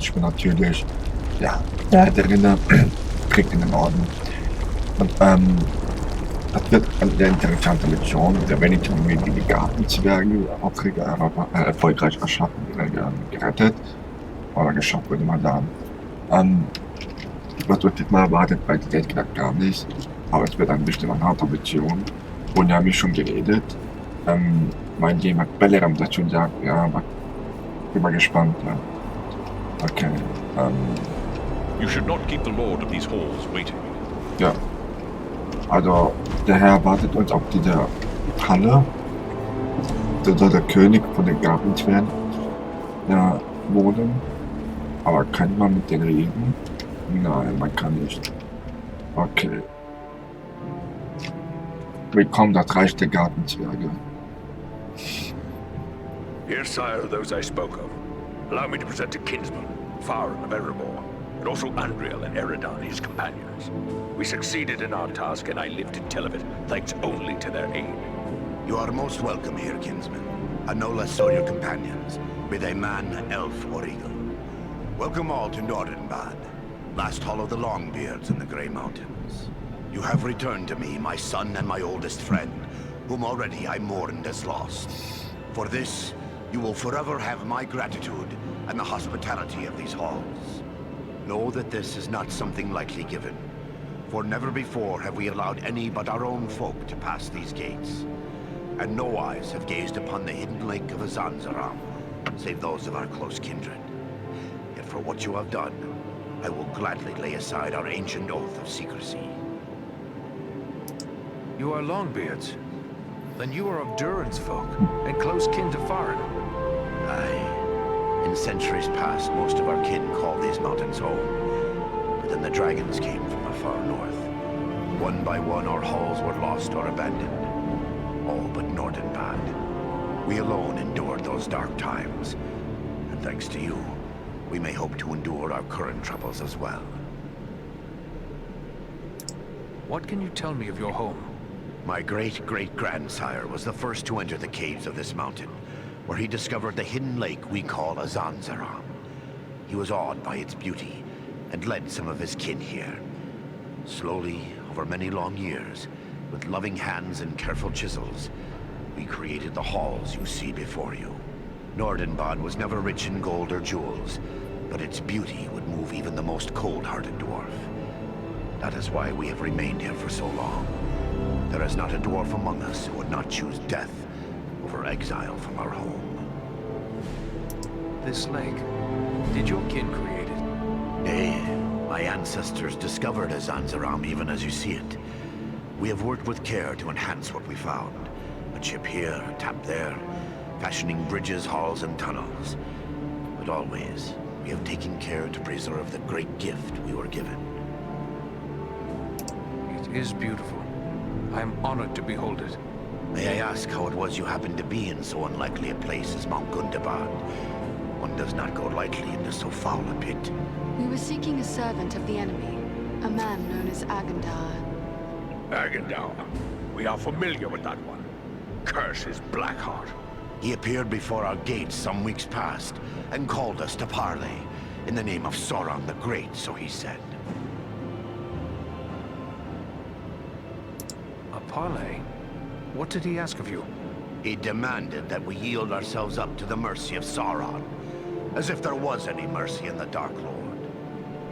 ich mir natürlich, ja, der Herr der Ringe kriegt in den Orden. Und das wird eine interessante Mission, der wenn ich mir die Gartenzwerge erfolgreich erschaffen, gerettet oder geschafft, würde man sagen. Was uns jetzt mal erwartet, weiß ich ehrlich gesagt gar nicht. Aber es wird ein bisschen eine harte Mission. Und wir haben mich schon geredet. Mein jemand Belleram das schon sagt, ja, aber bin mal gespannt. Ja. Okay. You should not keep the Lord of these halls waiting. Ja. Also, der Herr wartet uns auf dieser Halle. Da soll der König von den Gartenzwergen ja, wohnen. Aber kann man mit denen reden? Nein, man kann nicht. Okay. Willkommen, das Reich der Gartenzwerge. Here, sire, those I spoke of. Allow me to present a kinsman, Farron of Erebor, and also Andriel and Eridan, his companions. We succeeded in our task, and I live to tell of it, thanks only to their aid. You are most welcome here, kinsman, and no less so your companions, be they man, elf, or eagle. Welcome all to Nordenbad, last hall of the Longbeards in the Grey Mountains. You have returned to me, my son and my oldest friend, whom already I mourned as lost. For this, you will forever have my gratitude and the hospitality of these halls. Know that this is not something lightly given, for never before have we allowed any but our own folk to pass these gates. And no eyes have gazed upon the hidden lake of Azanzaram, save those of our close kindred. Yet for what you have done, I will gladly lay aside our ancient oath of secrecy. You are Longbeards. Then you are of Durin's folk, and close kin to Farron. Aye. In centuries past, most of our kin called these mountains home. But then the dragons came from the far north. One by one, our halls were lost or abandoned. All but Nordenbad. We alone endured those dark times. And thanks to you, we may hope to endure our current troubles as well. What can you tell me of your home? My great-great-grandsire was the first to enter the caves of this mountain, where he discovered the hidden lake we call Azanzaram. He was awed by its beauty, and led some of his kin here. Slowly, over many long years, with loving hands and careful chisels, we created the halls you see before you. Nordenbad was never rich in gold or jewels, but its beauty would move even the most cold-hearted dwarf. That is why we have remained here for so long. There is not a dwarf among us who would not choose death over exile from our home. This lake, did your kin create it? Nay, my ancestors discovered Azanzaram even as you see it. We have worked with care to enhance what we found. A chip here, a tap there, fashioning bridges, halls, and tunnels. But always, we have taken care to preserve the great gift we were given. It is beautiful. I am honored to behold it. May I ask how it was you happened to be in so unlikely a place as Mount Gundabad? One does not go lightly into so foul a pit. We were seeking a servant of the enemy, a man known as Agandar. Agandar. We are familiar with that one. Curse his Blackheart. He appeared before our gates some weeks past, and called us to parley, in the name of Sauron the Great, so he said. A parley? What did he ask of you? He demanded that we yield ourselves up to the mercy of Sauron, as if there was any mercy in the Dark Lord.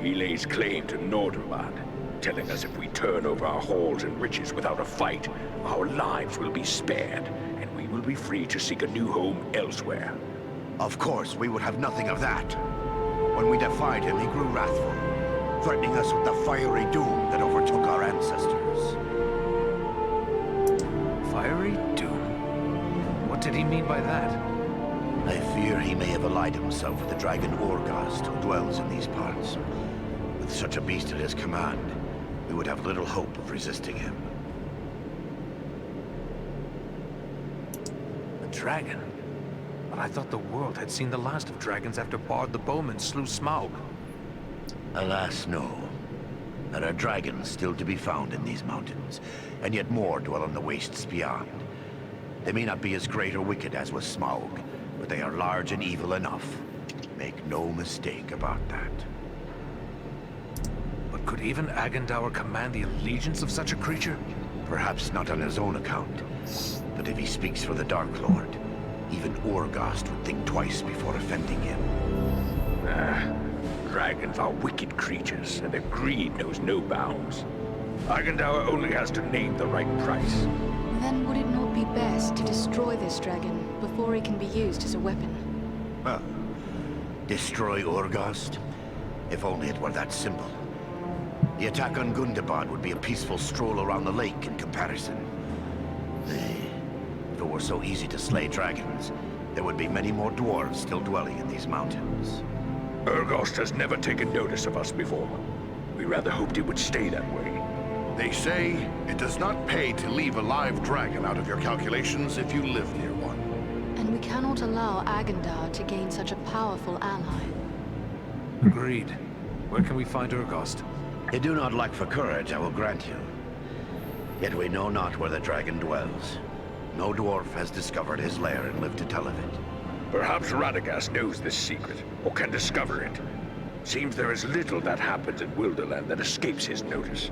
He lays claim to Nordenbad, telling us if we turn over our halls and riches without a fight, our lives will be spared, and we will be free to seek a new home elsewhere. Of course, we would have nothing of that. When we defied him, he grew wrathful, threatening us with the fiery doom that overtook our ancestors. Fiery doom? What did he mean by that? I fear he may have allied himself with the dragon Orgast, who dwells in these parts. With such a beast at his command, we would have little hope of resisting him. A dragon? But I thought the world had seen the last of dragons after Bard the Bowman slew Smaug. Alas, no. There are dragons still to be found in these mountains, and yet more dwell in the wastes beyond. They may not be as great or wicked as was Smaug, but they are large and evil enough. May Make no mistake about that. But could even Agendaur command the allegiance of such a creature? Perhaps not on his own account, but if he speaks for the Dark Lord, even Orgast would think twice before offending him. Dragons are wicked creatures, and their greed knows no bounds. Agendaur only has to name the right price. Then would it not be best to destroy this dragon before it can be used as a weapon? Well, destroy Orgast? If only it were that simple. The attack on Gundabad would be a peaceful stroll around the lake in comparison. If it were so easy to slay dragons, there would be many more dwarves still dwelling in these mountains. Urgost has never taken notice of us before. We rather hoped it would stay that way. They say it does not pay to leave a live dragon out of your calculations if you live near one. And we cannot allow Agendaur to gain such a powerful ally. Agreed. Where can we find Urgost? You do not lack for courage, I will grant you. Yet we know not where the dragon dwells. No dwarf has discovered his lair and lived to tell of it. Perhaps Radagast knows this secret, or can discover it. Seems there is little that happens in Wilderland that escapes his notice.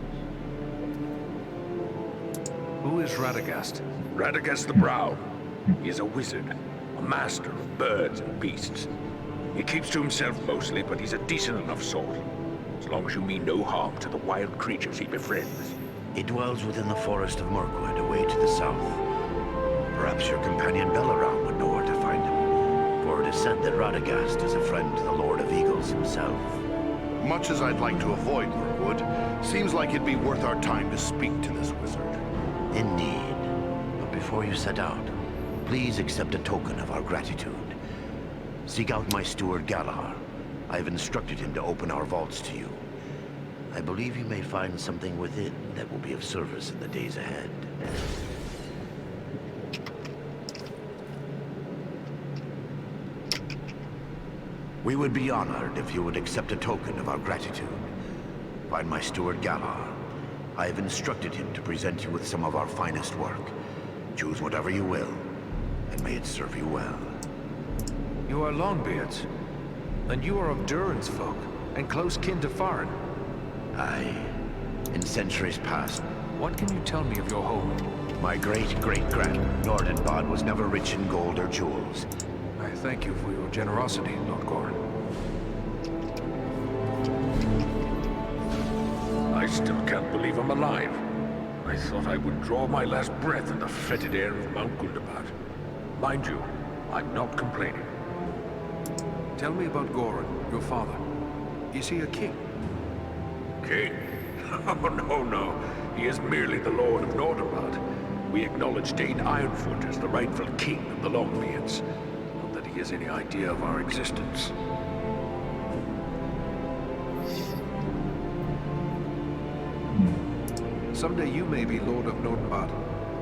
Who is Radagast? Radagast the Brown. He is a wizard, a master of birds and beasts. He keeps to himself mostly, but he's a decent enough sort. As long as you mean no harm to the wild creatures he befriends. He dwells within the forest of Mirkwood, away to the south. Perhaps your companion Belaram would know where to find him, for it is said that Radagast is a friend to the Lord of Eagles himself. Much as I'd like to avoid Mirkwood, seems like it'd be worth our time to speak to this wizard. Indeed. But before you set out, please accept a token of our gratitude. Seek out my steward Galahar. I have instructed him to open our vaults to you. I believe you may find something within that will be of service in the days ahead. We would be honored if you would accept a token of our gratitude. Find my steward Galahar. I have instructed him to present you with some of our finest work. Choose whatever you will, and may it serve you well. You are Longbeards. And you are of Durin's folk, and close kin to Farin. Aye. In centuries past, What can you tell me of your home? my great-great-grand Nordenbad was never rich in gold or jewels. I thank you for your generosity, Lord Gorin. I still can't believe I'm alive. I thought I would draw my last breath in the fetid air of Mount Gundabad. Mind you, I'm not complaining. Tell me about Gorin, your father. Is he a king? King? Oh, no. He is merely the Lord of Nordenbad. We acknowledge Dane Ironfoot as the rightful king of the Longbeards. Not that he has any idea of our existence. Someday you may be Lord of Nordenbad.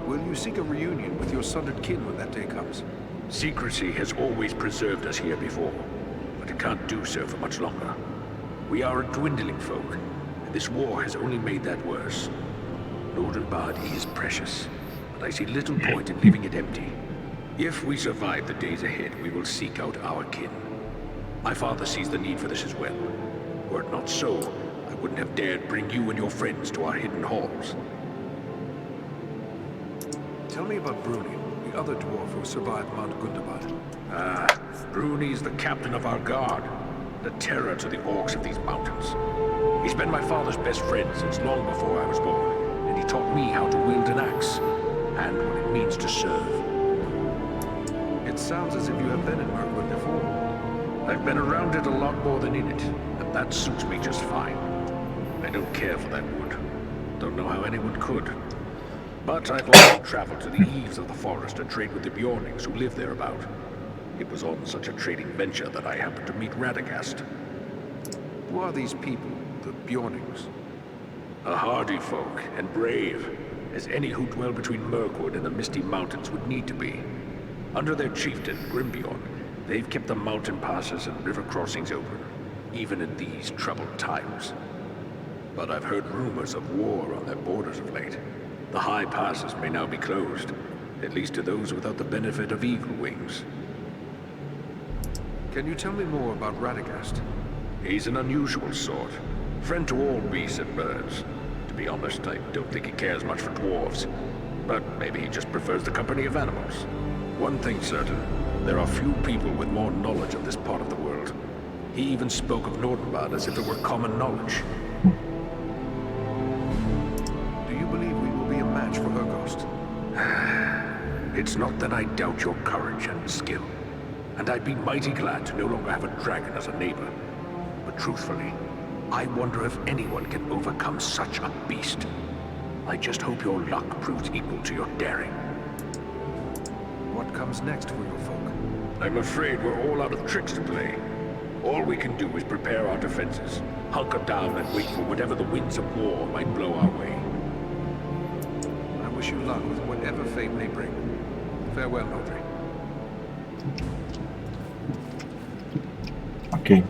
Will you seek a reunion with your sundered kin when that day comes? Secrecy has always preserved us here before, but it can't do so for much longer. We are a dwindling folk, and this war has only made that worse. Nordenbad is precious, but I see little point in leaving it empty. If we survive the days ahead, we will seek out our kin. My father sees the need for this as well. Were it not so, I wouldn't have dared bring you and your friends to our hidden halls. Tell me about Bruni, the other dwarf who survived Mount Gundabad. Bruni's the captain of our guard, the terror to the orcs of these mountains. He's been my father's best friend since long before I was born, and he taught me how to wield an axe, and what it means to serve. It sounds as if you have been in Mirkwood before. I've been around it a lot more than in it, and that suits me just fine. I don't care for that wood. Don't know how anyone could. But I've also traveled to the eaves of the forest and trade with the Bjornings who live thereabout. It was on such a trading venture that I happened to meet Radagast. Who are these people, the Bjornings? A hardy folk, and brave, as any who dwell between Mirkwood and the Misty Mountains would need to be. Under their chieftain, Grimbjorn, they've kept the mountain passes and river crossings open, even in these troubled times. But I've heard rumors of war on their borders of late. The high passes may now be closed, at least to those without the benefit of eagle wings. Can you tell me more about Radagast? He's an unusual sort. Friend to all beasts and birds. To be honest, I don't think he cares much for dwarves. But maybe he just prefers the company of animals. One thing's certain, there are few people with more knowledge of this part of the world. He even spoke of Nordenbad as if it were common knowledge. Do you believe we will be a match for her ghost? It's not that I doubt your courage and skill. And I'd be mighty glad to no longer have a dragon as a neighbor. But truthfully, I wonder if anyone can overcome such a beast. I just hope your luck proves equal to your daring. What comes next for your folk? I'm afraid we're all out of tricks to play. All we can do is prepare our defenses, hunker down and wait for whatever the winds of war might blow our way. I wish you luck with whatever fate may bring. Farewell, Nordri. Okay.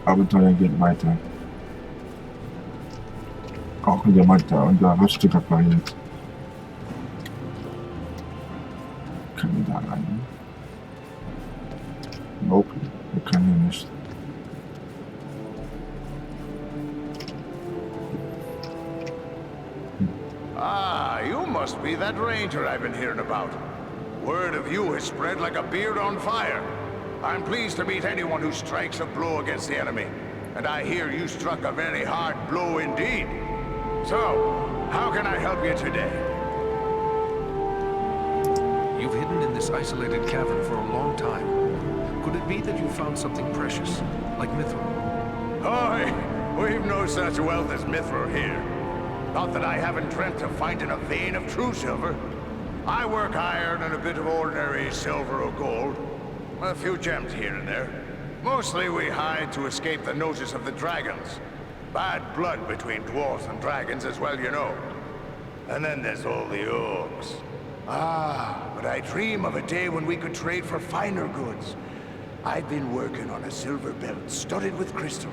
Abenteuer geht weiter. Auch jemand, der unser Rüstung repariert. Können wir da rein? Nope, wir können hier nicht. Ah, you must be that ranger I've been hearing about. Word of you has spread like a beard on fire. I'm pleased to meet anyone who strikes a blow against the enemy. And I hear you struck a very hard blow indeed. So, how can I help you today? You've hidden in this isolated cavern for a long time. Could it be that you found something precious, like mithril? Oh, we've no such wealth as mithril here. Not that I haven't dreamt of finding a vein of true silver. I work iron and a bit of ordinary silver or gold. A few gems here and there. Mostly we hide to escape the notice of the dragons. Bad blood between dwarves and dragons as well, you know. And then there's all the orcs. Ah, but I dream of a day when we could trade for finer goods. I've been working on a silver belt studded with crystal,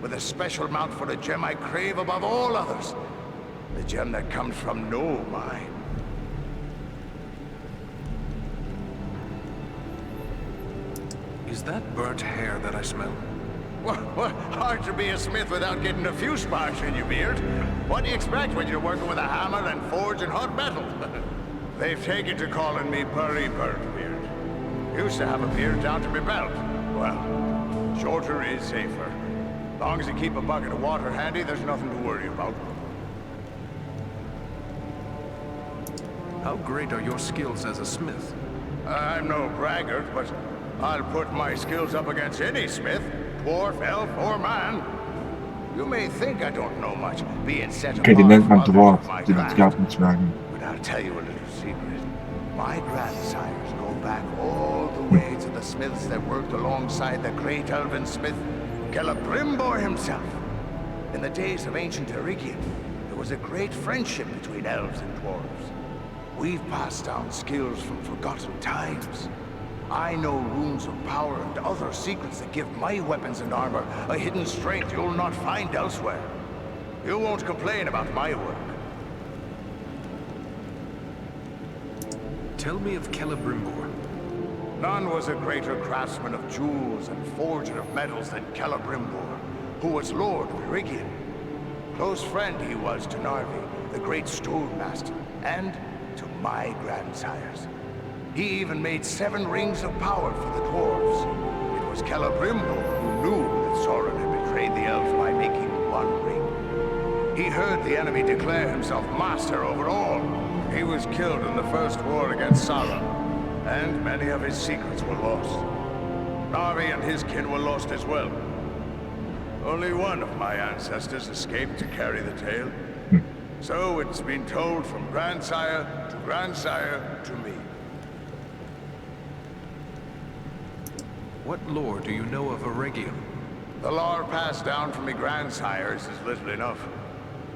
with a special mount for a gem I crave above all others. The gem that comes from no mine. Is that burnt hair that I smell? Well, hard to be a smith without getting a few sparks in your beard. What do you expect when you're working with a hammer and forging hot metal? They've taken to calling me Burry Burntbeard. Used to have a beard down to my belt. Well, shorter is safer. Long as you keep a bucket of water handy, there's nothing to worry about. How great are your skills as a smith? I'm no braggart, but I'll put my skills up against any smith, dwarf, elf, or man. You may think I don't know much, being set Okay, die apart nennt from man others Dwarf, with my die craft. Gartenzwerge. But I'll tell you a little secret. My grandsires go back all the way to the smiths that worked alongside the great elven smith, Celebrimbor himself. In the days of ancient Eregion, there was a great friendship between elves and dwarves. We've passed down skills from forgotten times. I know runes of power and other secrets that give my weapons and armor a hidden strength you'll not find elsewhere. You won't complain about my work. Tell me of Celebrimbor. None was a greater craftsman of jewels and forger of metals than Celebrimbor, who was Lord of Eregion. Close friend he was to Narvi, the great stonemaster, and to my grandsires. He even made 7 rings of power for the dwarves. It was Celebrimbor who knew that Sauron had betrayed the elves by making 1 ring. He heard the enemy declare himself master over all. He was killed in the first war against Sauron, and many of his secrets were lost. Narvi and his kin were lost as well. Only one of my ancestors escaped to carry the tale. So it's been told from grandsire to me. What lore do you know of Eregion? The lore passed down from me grandsires is little enough.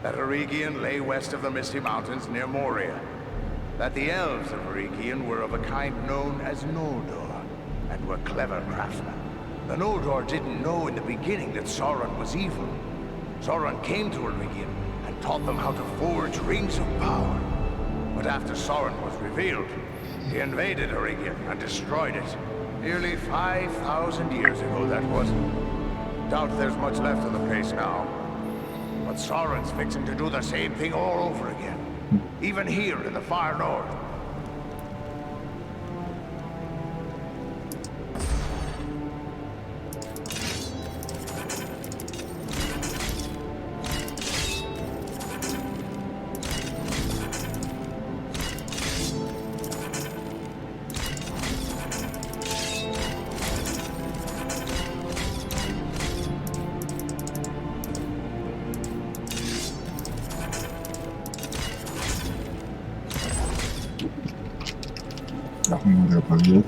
That Eregion lay west of the Misty Mountains near Moria. That the elves of Eregion were of a kind known as Noldor, and were clever craftsmen. The Noldor didn't know in the beginning that Sauron was evil. Sauron came to Eregion and taught them how to forge rings of power. But after Sauron was revealed, he invaded Eregion and destroyed it. Nearly 5,000 years ago, that was. Doubt there's much left of the place now. But Sauron's fixing to do the same thing all over again. Even here in the far north. Sachen repariert.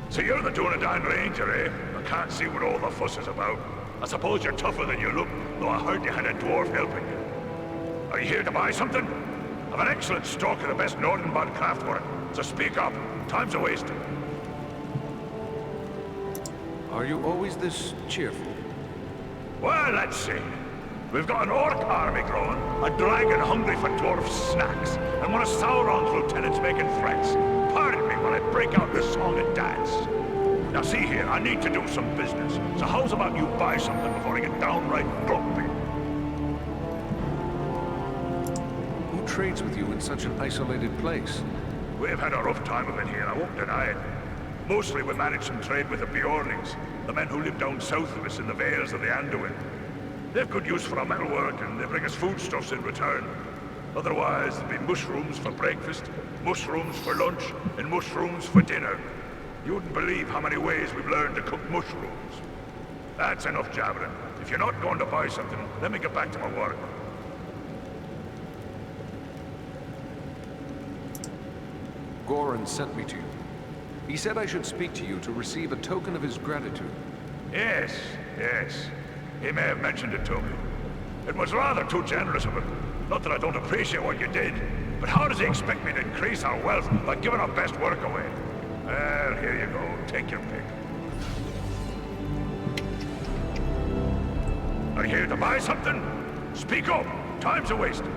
So you're the Dunedain Ranger, eh? I can't see what all the fuss is about. I suppose you're tougher than you look, though I heard you had a dwarf helping you. Are you here to buy something? I've an excellent stock of the best Nordenbad craftwork, so speak up. Time's a wasting. Are you always this cheerful? Well, let's see. We've got an orc army growing, a dragon hungry for dwarf snacks, and one of Sauron's lieutenants making threats. Pardon me while I break out this song and dance. Now see here, I need to do some business, so how's about you buy something before I get downright grumpy? Who trades with you in such an isolated place? We've had a rough time of it here, I won't deny it. Mostly we managed some trade with the Bjornings, the men who live down south of us in the vales of the Anduin. They've good use for our metalwork, and they bring us foodstuffs in return. Otherwise, there'll be mushrooms for breakfast, mushrooms for lunch, and mushrooms for dinner. You wouldn't believe how many ways we've learned to cook mushrooms. That's enough jabbering. If you're not going to buy something, let me get back to my work. Goran sent me to you. He said I should speak to you to receive a token of his gratitude. Yes, yes. He may have mentioned it to me. It was rather too generous of him. Not that I don't appreciate what you did, but how does he expect me to increase our wealth by giving our best work away? Well, here you go. Take your pick. Are you here to buy something? Speak up. Time's a wasting.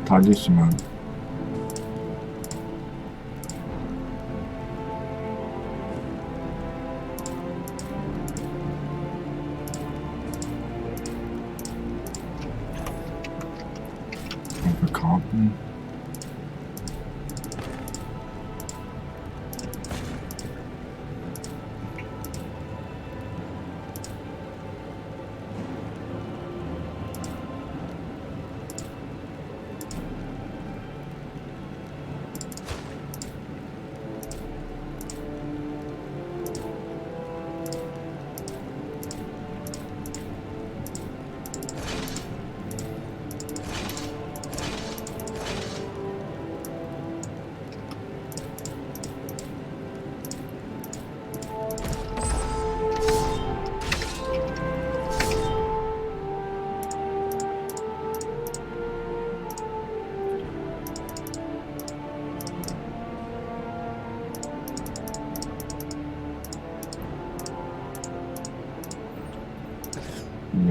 Talisman. Karten.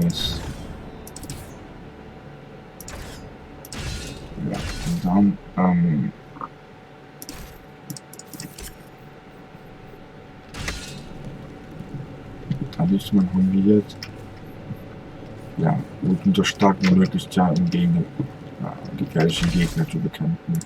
Yes. Ja, und dann, Talisman haben wir jetzt. Ja, und unter starken Möglichkeiten gegen die gleichen Gegner zu bekämpfen.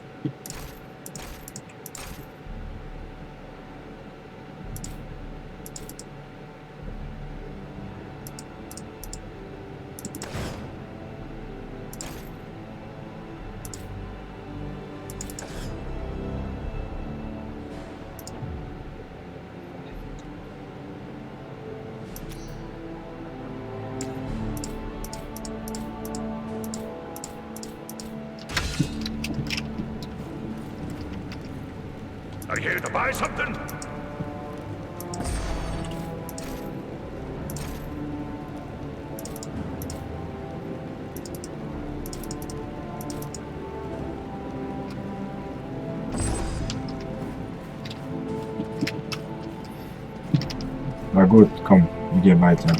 to buy something? Na gut, komm, wir gehen weiter.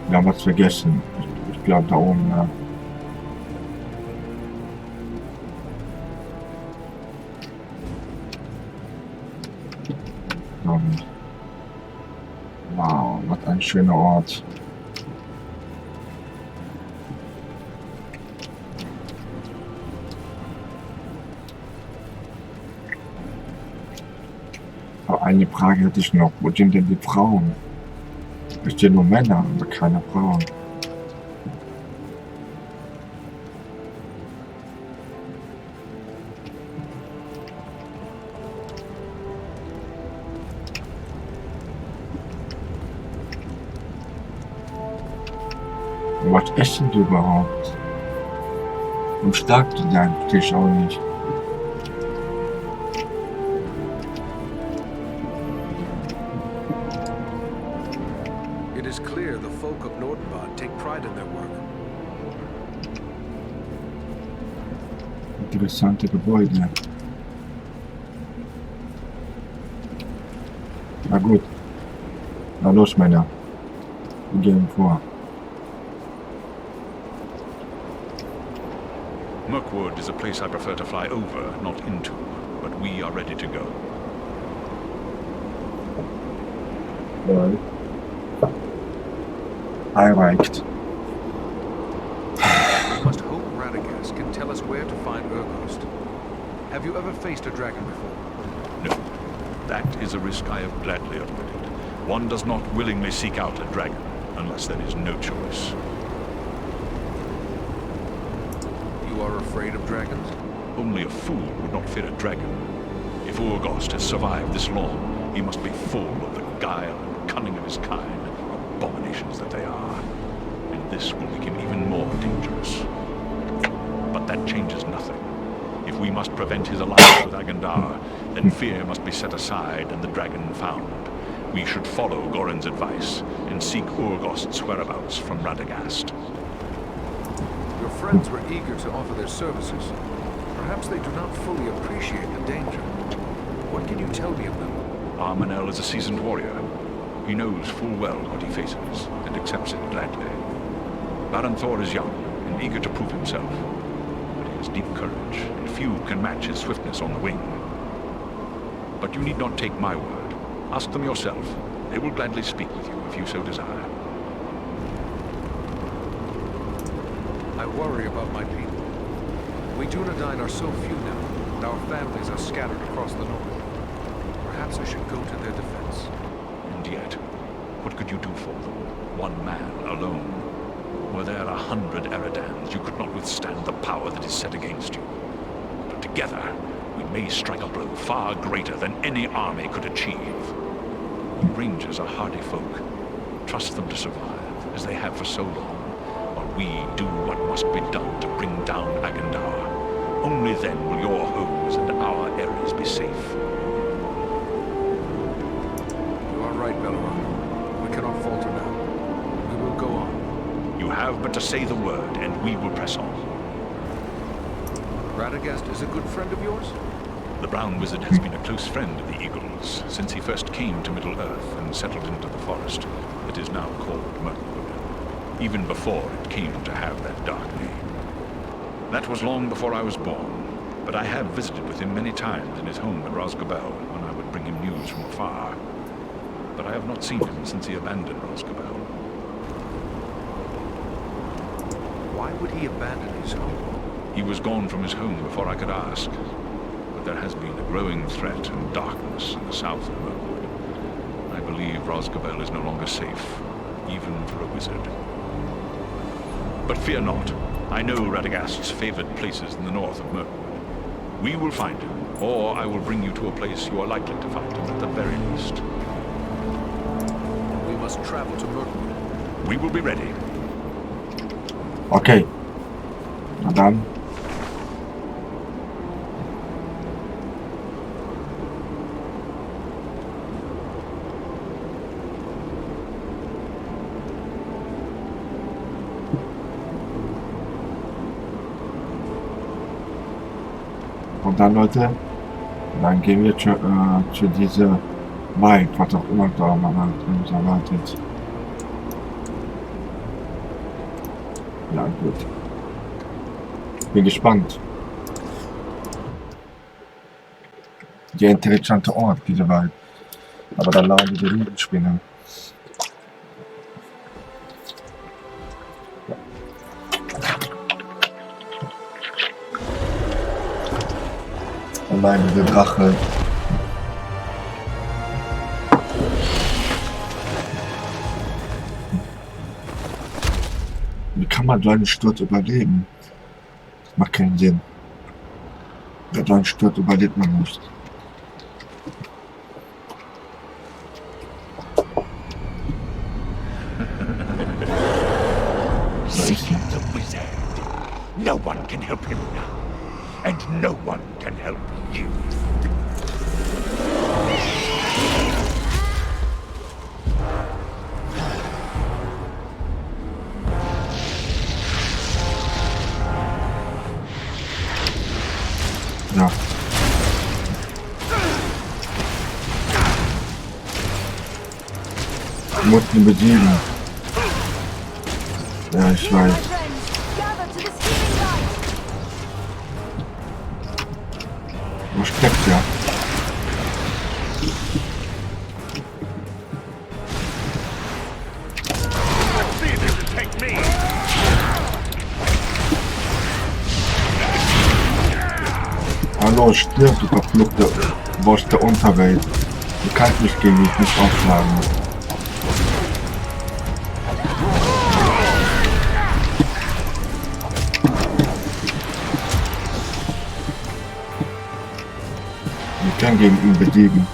Wir haben was vergessen. Ich glaube da oben, ja. Wow, was ein schöner Ort. Aber eine Frage hätte ich noch. Wo sind denn die Frauen? Es stehen nur Männer, aber keine Frauen. Was essen die überhaupt? Und stark die sein, verstehe ich auch nicht. It is clear the folk of Nordenbad take pride in their work. Interessante Gebäude. Na gut. Na los, Männer. Wir gehen vor. Mirkwood is a place I prefer to fly over, not into, but we are ready to go. Well. Reicht. We must hope Radagast can tell us where to find Urgost. Have you ever faced a dragon before? No, that is a risk I have gladly avoided. One does not willingly seek out a dragon, unless there is no choice. You are afraid of dragons? Only a fool would not fear a dragon. If Urgost has survived this long, he must be full of the guile and cunning of his kind, abominations that they are. And this will make him even more dangerous. But that changes nothing. If we must prevent his alliance with Agandar, then fear must be set aside and the dragon found. We should follow Gorin's advice and seek Urgost's whereabouts from Radagast. Your friends were eager to offer their services. Perhaps they do not fully appreciate the danger. What can you tell me of them? Armanel is a seasoned warrior. He knows full well what he faces, and accepts it gladly. Baron Thor is young, and eager to prove himself. But he has deep courage, and few can match his swiftness on the wing. But you need not take my word. Ask them yourself. They will gladly speak with you if you so desire. I worry about my people. We Dunedain are so few now, and our families are scattered across the north. Perhaps I should go to their defense. And yet, what could you do for them? One man alone. Were there 100 Eredans, you could not withstand the power that is set against you. But together, we may strike a blow far greater than any army could achieve. The Rangers are hardy folk. Trust them to survive, as they have for so long, while we do what must be done to bring down Agandar. Only then will your homes and our areas be safe. You are right, Belleron. We cannot falter now. We will go on. You have but to say the word, and we will press on. Radagast is a good friend of yours? The Brown Wizard has been a close friend of the Eagles since he first came to Middle-earth and settled into the forest that is now called Mirkwood, even before it came to have that dark name. That was long before I was born, but I have visited with him many times in his home at Rosgobel when I would bring him news from afar. But I have not seen him since he abandoned Rosgobel. Why would he abandon his home? He was gone from his home before I could ask. But there has been a growing threat and darkness in the south of Mirkwood. I believe Rosgobel is no longer safe, even for a wizard. But fear not. I know Radagast's favored places in the north of Mirkwood. We will find him, or I will bring you to a place you are likely to find him at the very least. We must travel to Mirkwood. We will be ready. Okay. Na dann. . Und dann, Leute, dann gehen wir zu dieser Wald, was auch immer da uns erwartet. Ja, gut. Bin gespannt. Der interessante Ort, diese Wald. Aber dann laufen die Riesenspinnen. Allein der Drache. Wie kann man so einen Sturz überleben? Das macht keinen Sinn. Ja, so einen Sturz überlebt man nicht. The wizard. No one can help him now. And no one can help you. Ja. Wir mussten ihn besiegen. Ja, ich weiß. Wo steckt der? Hallo, stirb, du verfluchte Boss der Unterwelt. Du kannst mich gegen mich nicht aufschlagen. Wir können gegen ihn besiegen.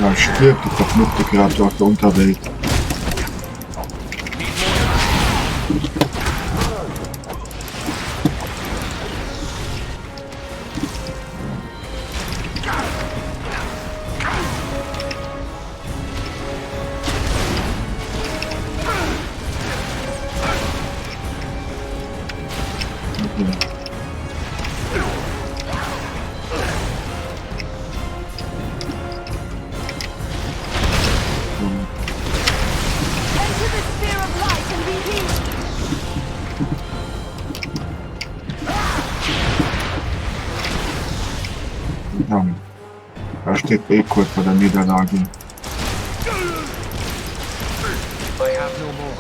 Ja, stirbt, du verfluchte Kreatur aus der Unterwelt. Er steht eh kurz vor der Niederlage. I have no more.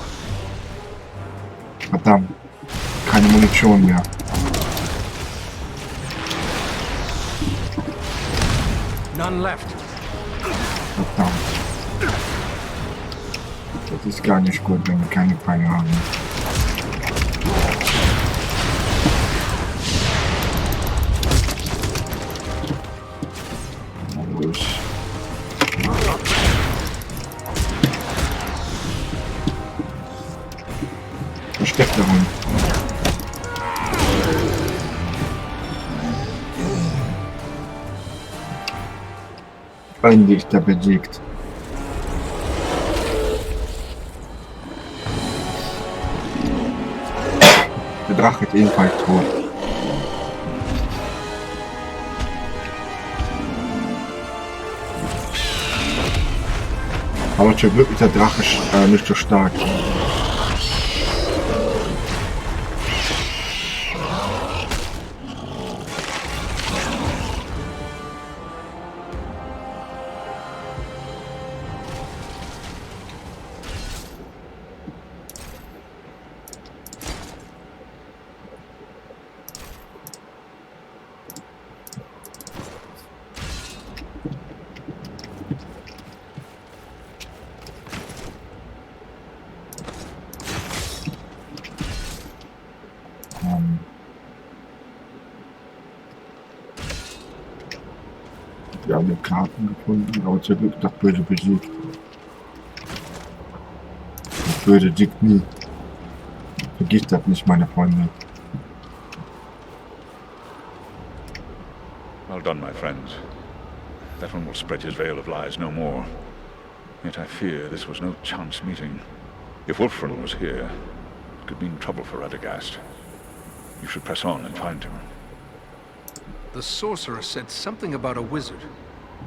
Verdammt, keine Munition mehr. None left. Verdammt. Das ist gar nicht gut, wenn wir keine Pfeile haben. Versteckt darin. Endlich ist er besiegt. Der Drache ist ebenfalls tot. Aber zum Glück ist der Drache nicht so stark. Wir haben Karten gefunden, aber zum Glück das Böse besiegt. Böse siegt nie. Vergiss das nicht, meine Freunde. Well done, my friends. That one will spread his veil of lies no more. Yet I fear this was no chance meeting. If Wolfram was here, it could mean trouble for Radagast. You should press on and find him. The sorcerer said something about a wizard.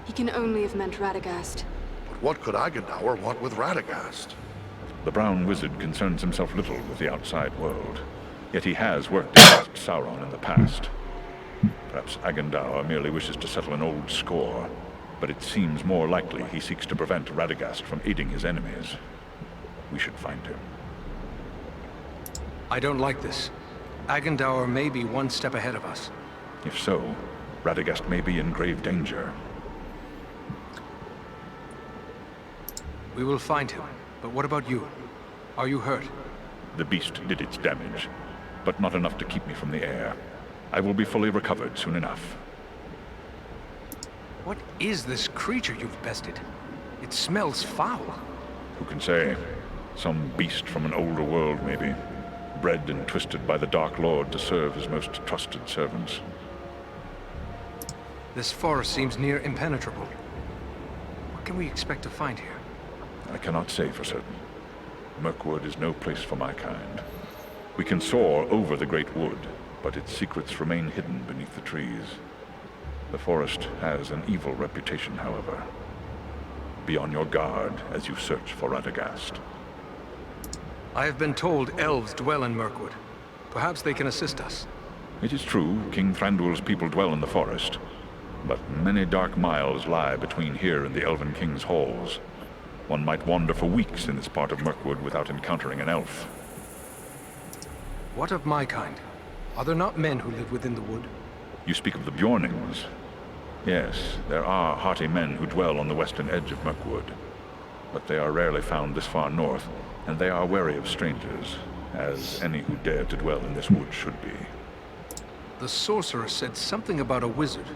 He can only have meant Radagast. But what could Agendaur want with Radagast? The brown wizard concerns himself little with the outside world. Yet he has worked against Sauron in the past. Perhaps Agendaur merely wishes to settle an old score, but it seems more likely he seeks to prevent Radagast from aiding his enemies. We should find him. I don't like this. Agendaur may be one step ahead of us. If so, Radagast may be in grave danger. We will find him. But what about you? Are you hurt? The beast did its damage, but not enough to keep me from the air. I will be fully recovered soon enough. What is this creature you've bested? It smells foul. Who can say? Some beast from an older world, maybe. Bred and twisted by the Dark Lord to serve his most trusted servants. This forest seems near impenetrable. What can we expect to find here? I cannot say for certain. Mirkwood is no place for my kind. We can soar over the great wood, but its secrets remain hidden beneath the trees. The forest has an evil reputation, however. Be on your guard as you search for Radagast. I have been told elves dwell in Mirkwood. Perhaps they can assist us. It is true, King Thranduil's people dwell in the forest, but many dark miles lie between here and the Elven King's halls. One might wander for weeks in this part of Mirkwood without encountering an elf. What of my kind? Are there not men who live within the wood? You speak of the Bjornings. Yes, there are hearty men who dwell on the western edge of Mirkwood, but they are rarely found this far north, and they are wary of strangers, as any who dare to dwell in this wood should be. The sorcerer said something about a wizard.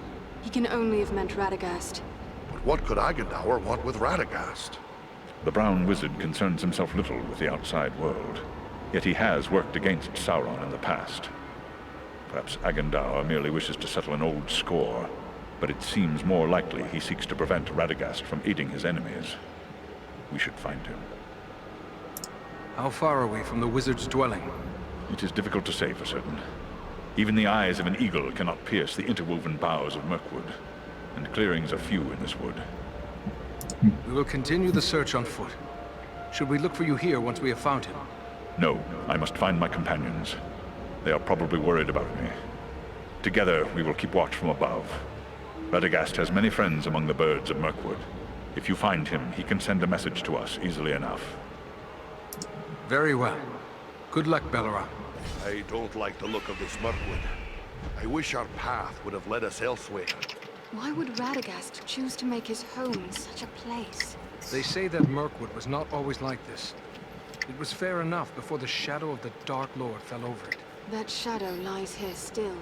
He can only have meant Radagast. But what could Agendaur want with Radagast? The brown wizard concerns himself little with the outside world, yet he has worked against Sauron in the past. Perhaps Agendaur merely wishes to settle an old score, but it seems more likely he seeks to prevent Radagast from aiding his enemies. We should find him. How far are we from the wizard's dwelling? It is difficult to say for certain. Even the eyes of an eagle cannot pierce the interwoven boughs of Mirkwood, and clearings are few in this wood. We will continue the search on foot. Should we look for you here once we have found him? No, I must find my companions. They are probably worried about me. Together, we will keep watch from above. Radagast has many friends among the birds of Mirkwood. If you find him, he can send a message to us easily enough. Very well. Good luck, Belleroth. I don't like the look of this Mirkwood. I wish our path would have led us elsewhere. Why would Radagast choose to make his home in such a place? They say that Mirkwood was not always like this. It was fair enough before the shadow of the Dark Lord fell over it. That shadow lies here still.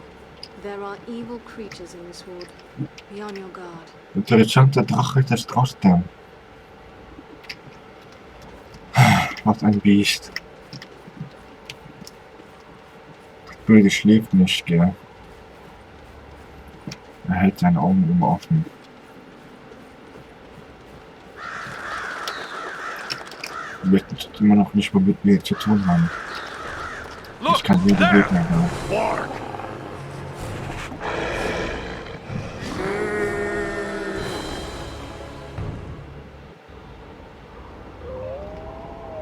There are evil creatures in this wood. Be on your guard. Interessante Drache des Drosten. Was ein Biest. Das Böse schläft nicht, gell? Er hält seine Augen immer offen. Er möchte immer noch nicht mehr mit mir zu tun haben. Ich kann jeden Gegner hören.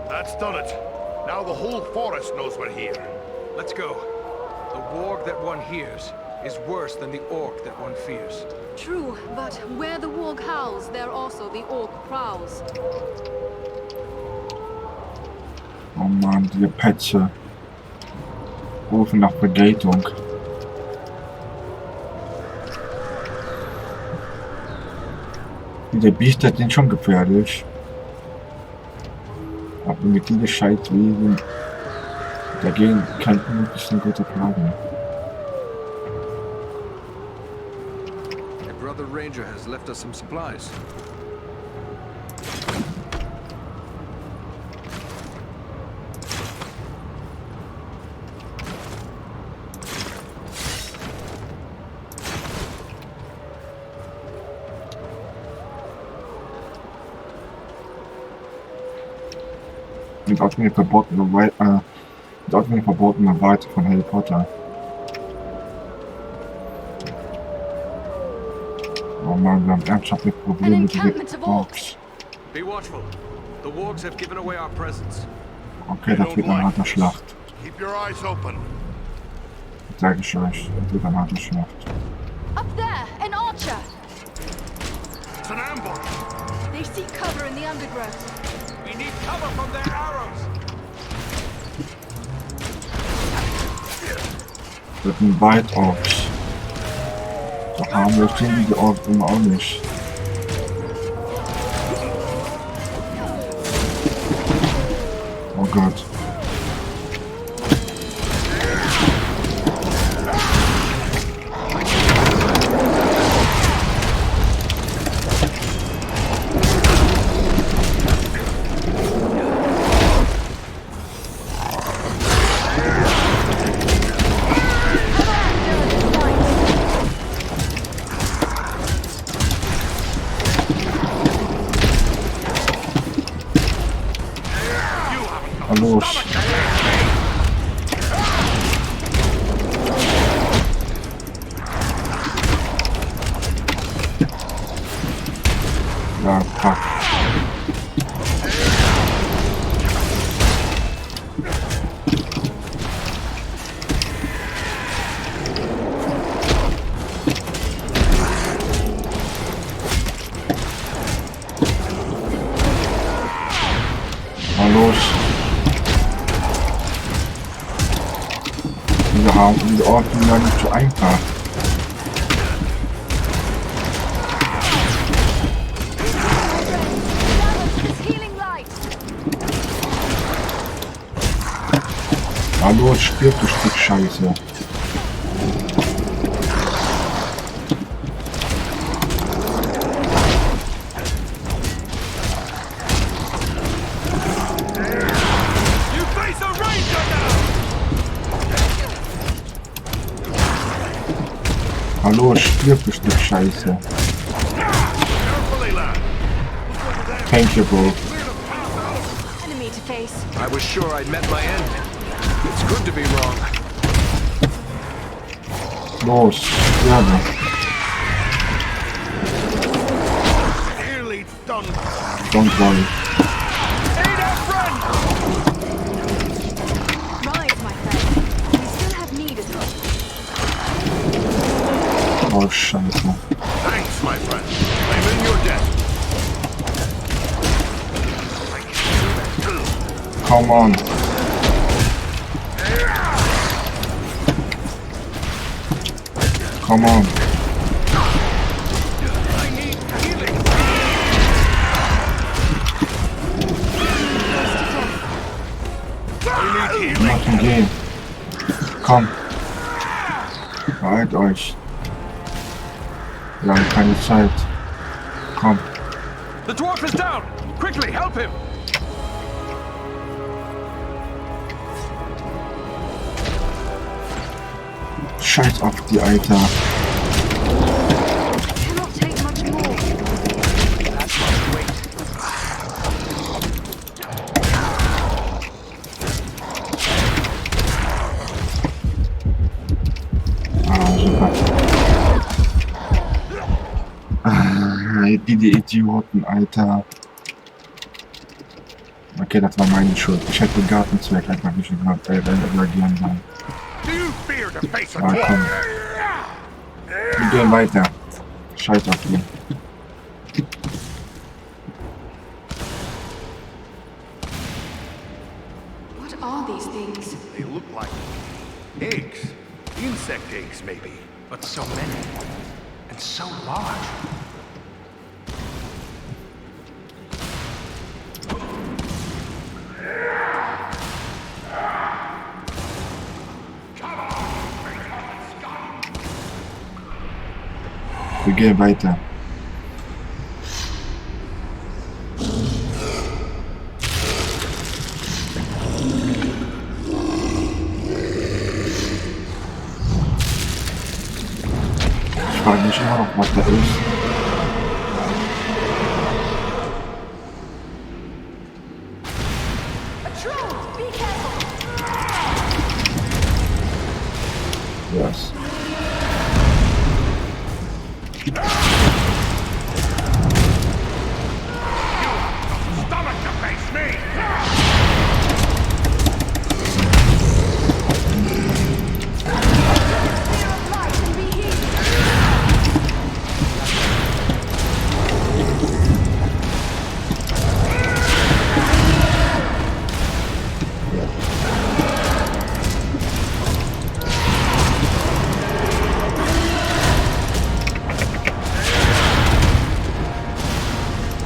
That's done it. Now the whole forest knows we're here. Let's go. The warg that one hears is worse than the orc that one fears. True, but where the warg howls, there also the orc prowls. Oh Mann, diese Pätze rufen nach Begleitung. Diese Biester sind schon gefährlich. Aber mit diesen Scheißwesen dagegen könnten wir ein bisschen gute Plagen. Your brother Ranger has left us some supplies. Dort mir verbotene Weite von Harry Potter. Oh Mann, wir haben ernsthafte Probleme mit den Orks. Be watchful. The wargs have given away our presence. Okay, das wird eine harte Schlacht. Keep your eyes open. Sag ich euch, das wird eine harte Schlacht. Up there, an archer! It's an ambush. They seek cover in the undergrowth. We need cover from their arrows. Das sind Wald Orks. So harmlos sind diese Orks immer auch nicht. Oh Gott. Los. Ja, fuck. Na los. Diese Orte sind ja nicht so einfach. Hallo, stirb, du Stück Scheiße. Hallo, stirb, du Stück Scheiße. Thank you, bro. Enemy to face. I was sure I'd met my end. It's good to be wrong. Los, sterbe. Nearly done. Don't worry. Rise, my friend. We still have need of you. Oh, Scheiße. Thanks, my friend. I'm in your debt. Come on. Come on. Macht ihn gehen. Komm. Beeilt euch. Wir haben keine Zeit. Komm. The dwarf is down! Quickly, help him! Scheiß auf die Alter. Cannot take much more. That must wait. Ah, super. Die Idioten, Alter. Okay, das war meine Schuld. Ich hätte den Gartenzwerg einfach nicht reagieren sollen. Do you fear to face a Ah, komm. Wir gehen weiter. Scheiß auf die. What are these things? They look like eggs. Insect eggs, maybe. But so many. And so large. Wir gehen weiter. Ich frage mich immer noch, was da ist. A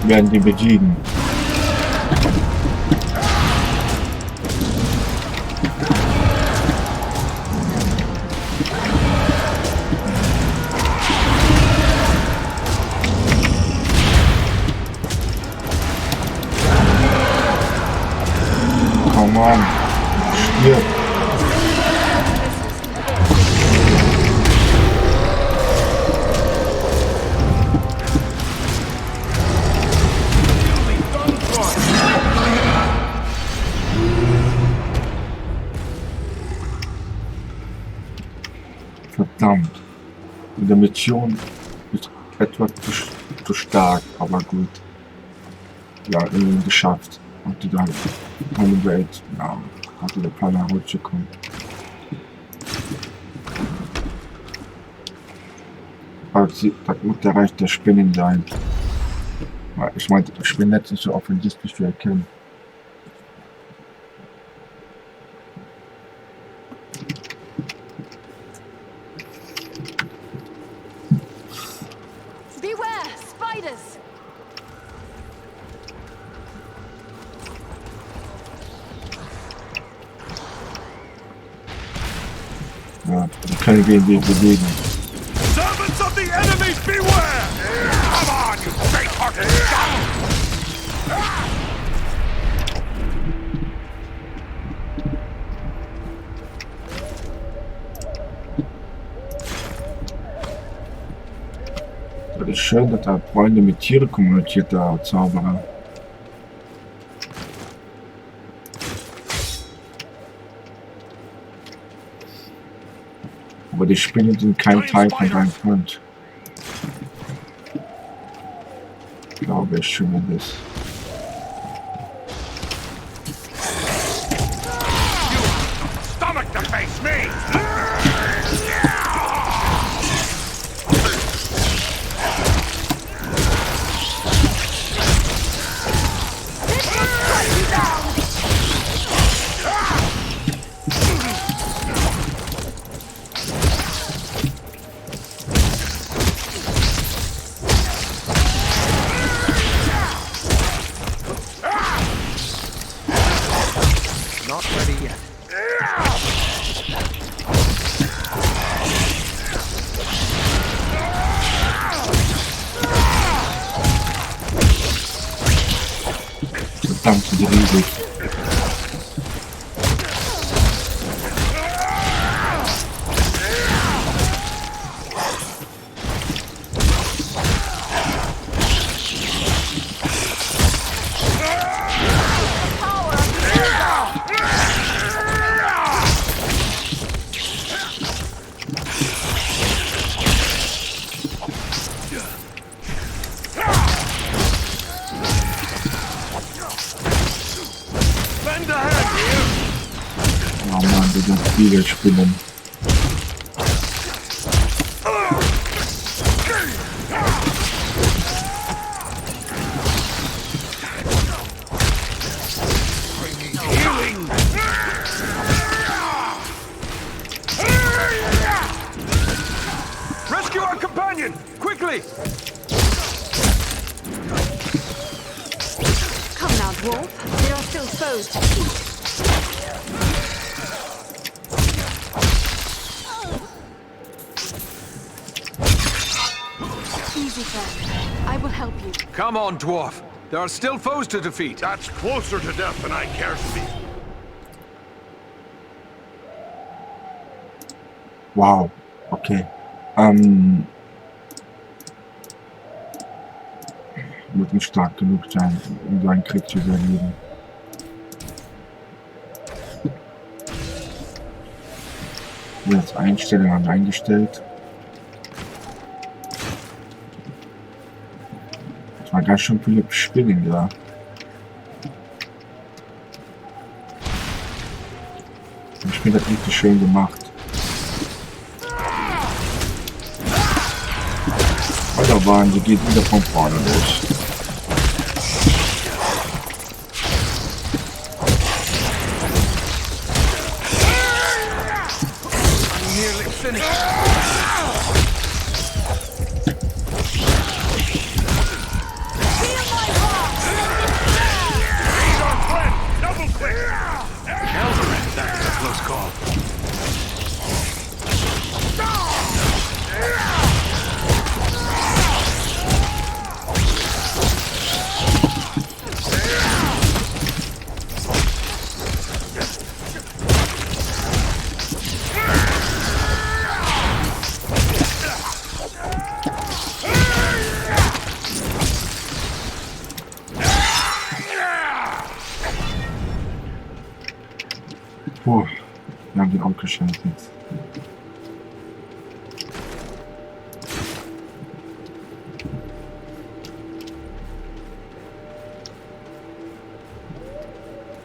werden die besiegen. Come on, stirb. Verdammt. Die Mission ist etwas zu stark, aber gut. Ja, irgendwie geschafft. Und die dann eine Welt, ja, hatte der Plan herunterzukommen. Aber das muss der Reich der Spinnen sein. Ich meinte, das Spinnennetz ist so offensichtlich zu erkennen. Beware, spiders! Ja, die können wir ihn bewegen. Servants of the enemies, beware! Come on, you faint-hearted scum! Das ist schön, dass er Freunde mit Tieren kommuniziert, der Zauberer. Aber die Spinnen sind kein Teil von seinem Freund. Glaube ich zumindest. Stomach to face me! Not ready yet. Verdammt, die riesig. Oh Mann, die sind viele Spinnen. Rescue our companion! Quickly! Come now, dwarf. There are still foes to eat. Easy, friend. I will help you. Come on, dwarf. There are still foes to defeat. That's closer to death than I care to be. Wow, okay. Wird nicht stark genug sein, um so einen Krieg zu überleben. Jetzt Einstellungen eingestellt. Es war ganz schön viele Spinnen da. Ich finde das richtig schön gemacht. Oder waren sie geht wieder von vorne los. Nearly finished. Feel my die auch geschenkt.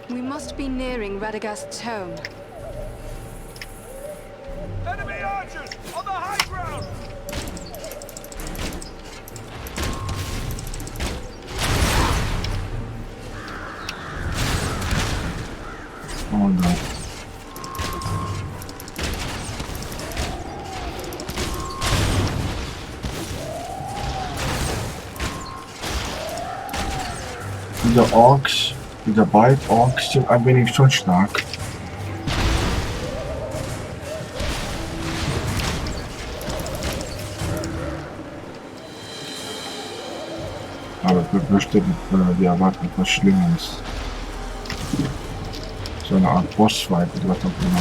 We must be nearing Radagast's home. Enemy archers on the high ground! Oh no. Diese Orks, diese beiden Orks sind ein wenig schon stark. Aber ich befürchte, wir erwarten etwas Schlimmes. So eine Art Bossfight oder was auch immer.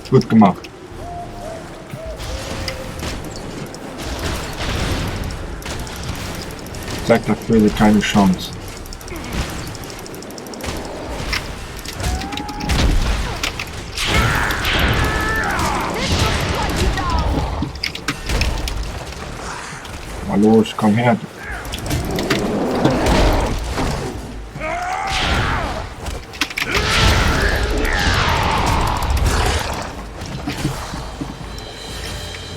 Gut gemacht. Zeigt der Quelle keine Chance. Mal los, komm her.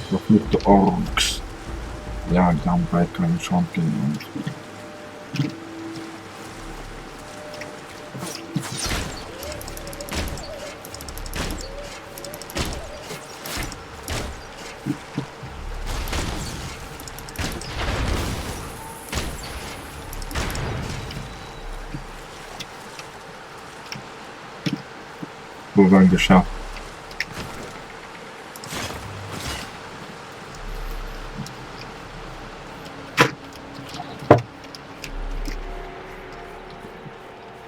Verfluchte Orks. Ja, die haben bald keine Chance gegen uns. Wo waren geschafft?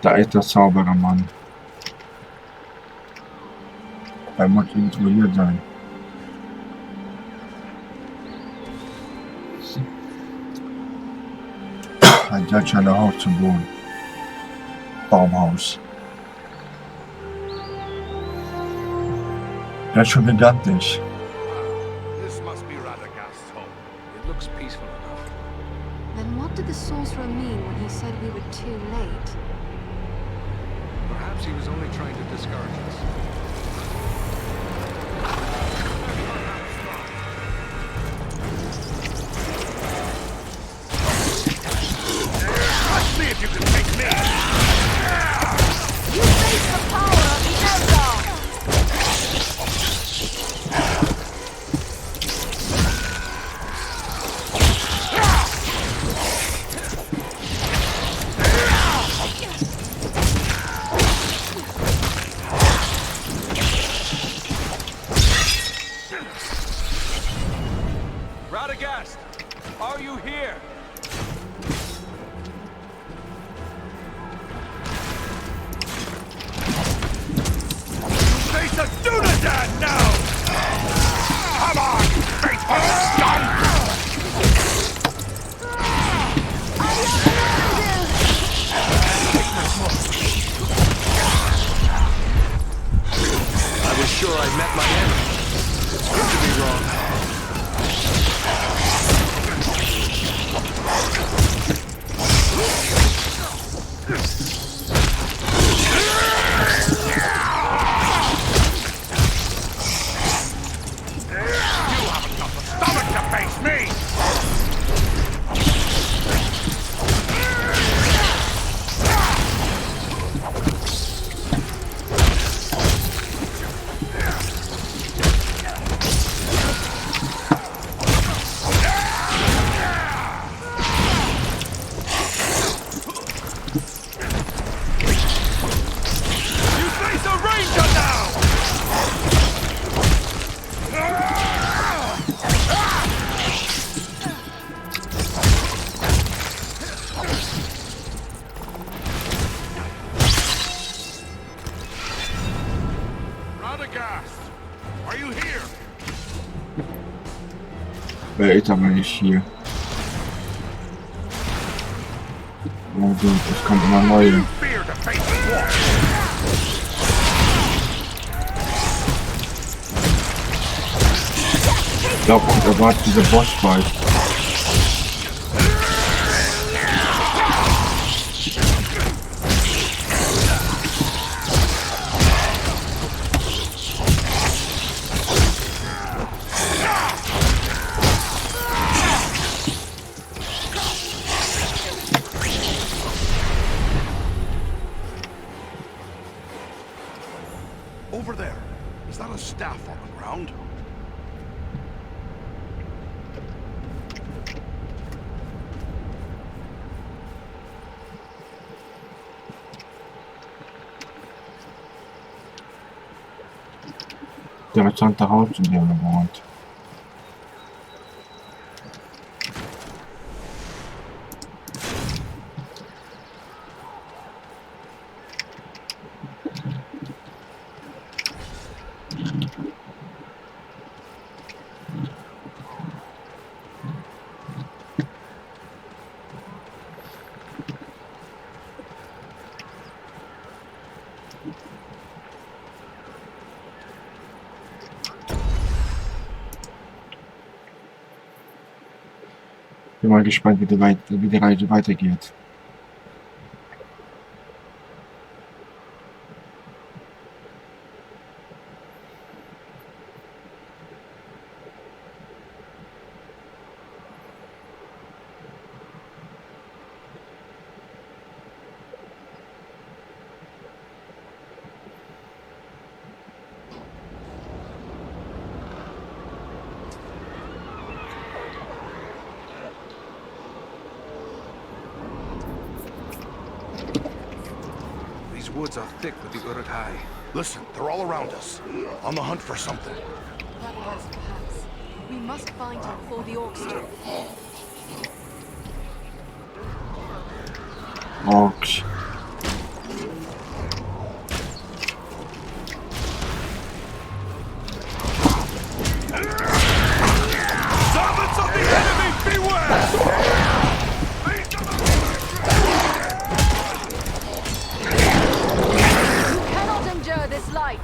Da ist der Zauberermann. Er muss instruiert sein. Ein Judge Haus zum Wohnen. Baumhaus. Er ist schon gigantisch. This must be Radagast's home. It looks peaceful enough. Then what did the sorcerer mean when he said we were too late? Perhaps he was only trying to discourage us. Let's see if you can take me! You face the power of the Eldar! Radagast, are you here? Face a Dunadan now! Come on, faithful scum! I was sure I met my end. It's good to be wrong. Stomach to face me! Are you here? Wer ist aber nicht hier? Oh gut, es kommt immer neue. Fear to face the wall. Ich glaube, uns erwartet dieser Bossfight. Over there. Is that a staff on the ground? Der interessante Haus, in dem er wohnt. Bin mal gespannt, wie die Reise weitergeht. These woods are thick with the Uruk-hai. Listen, they're all around us. On the hunt for something. Rebels, perhaps. We must find him before the orcs do. Orks. Servants of the enemy, beware! Cannot endure this light.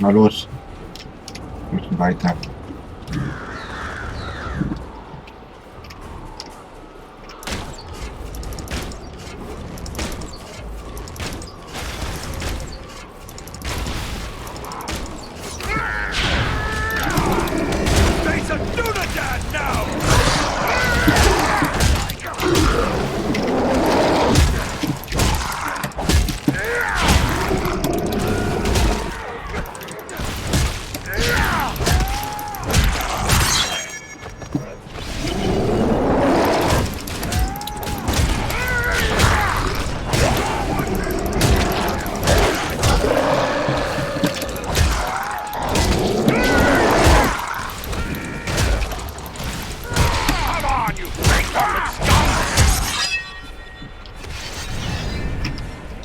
Na los. Wir müssen weiter. Face a Dunadan now! Come on, you big-hearted scum!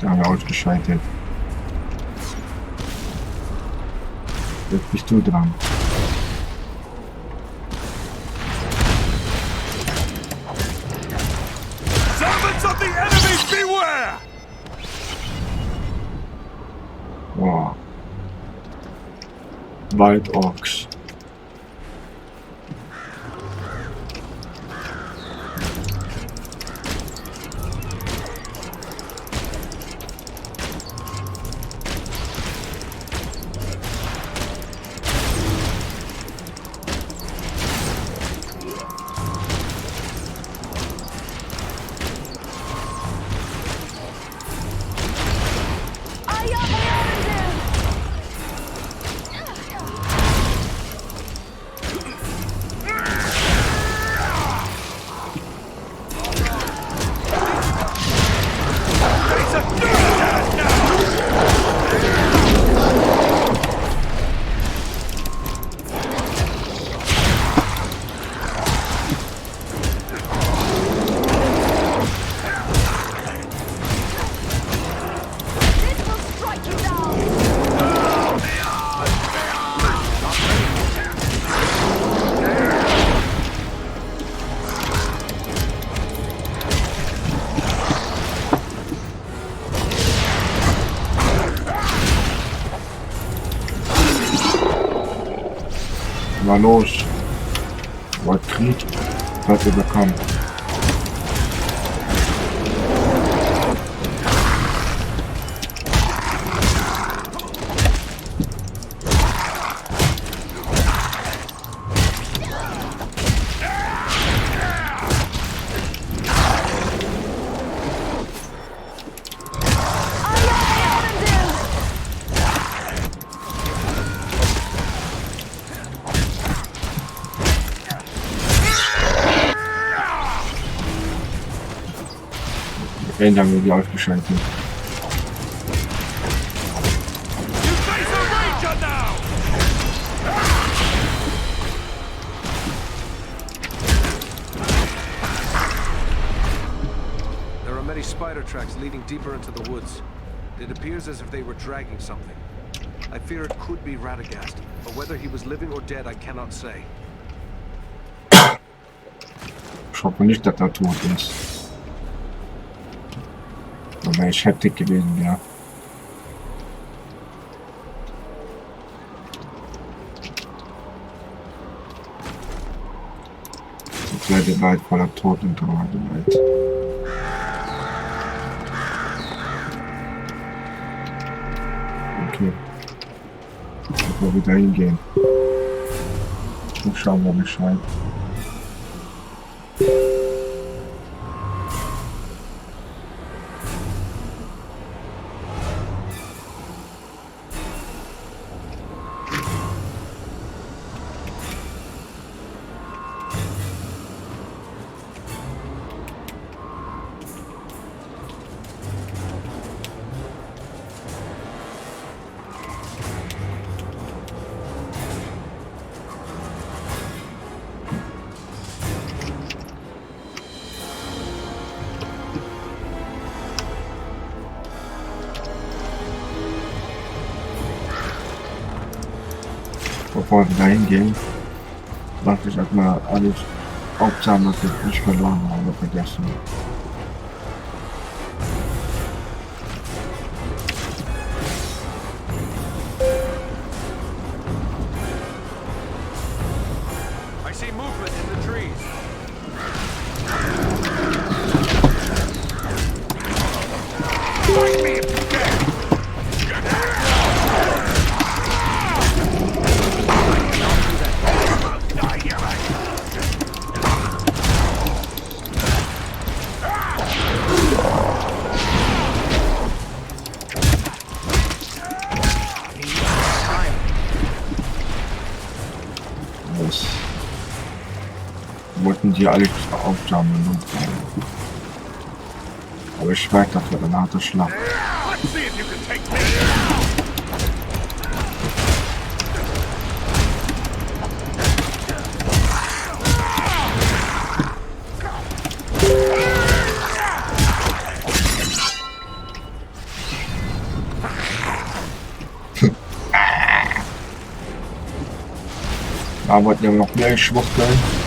Da haben wir ausgeschaltet. Jetzt bist du dran. Servants of the enemy, beware! Boah. Waldorks. Mal los. Wollt Krieg? Was wir bekommen. Den haben wir die ausgeschaltet. There are many spider tracks leading deeper into the woods. It appears as if they were dragging something. I fear it could be Radagast, but whether he was living or dead, I cannot say. Ich hoffe nicht, dass er tot ist. Aber ich heftig gewesen, ja. Ich werde Wald voller Tod und Trauer Wald. Okay. Bevor wir wieder hingehen. Und schauen wir Bescheid. Bevor wir dahin gehen, mache ich erstmal alles aufzahlen, was ich nicht verloren habe, vergessen. I see movement in the trees. Fight me if you can. Wollten die alle aufsammeln. Aber ich merke, das wird eine harte Schlacht. Da wollten wir noch mehr schwuchteln.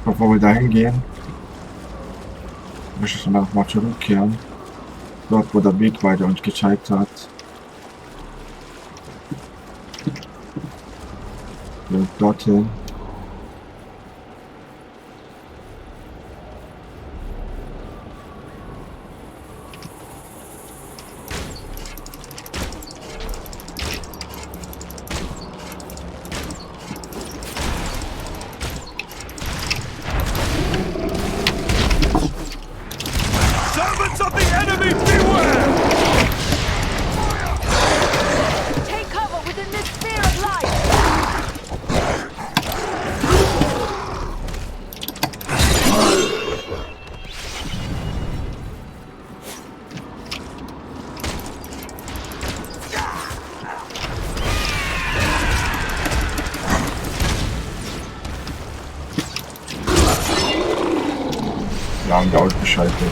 Bevor wir dahin gehen, möchte ich dann noch mal zurückkehren. Dort, wo der Weg weiter uns gezeigt hat. Dorthin. Sound ausgeschaltet.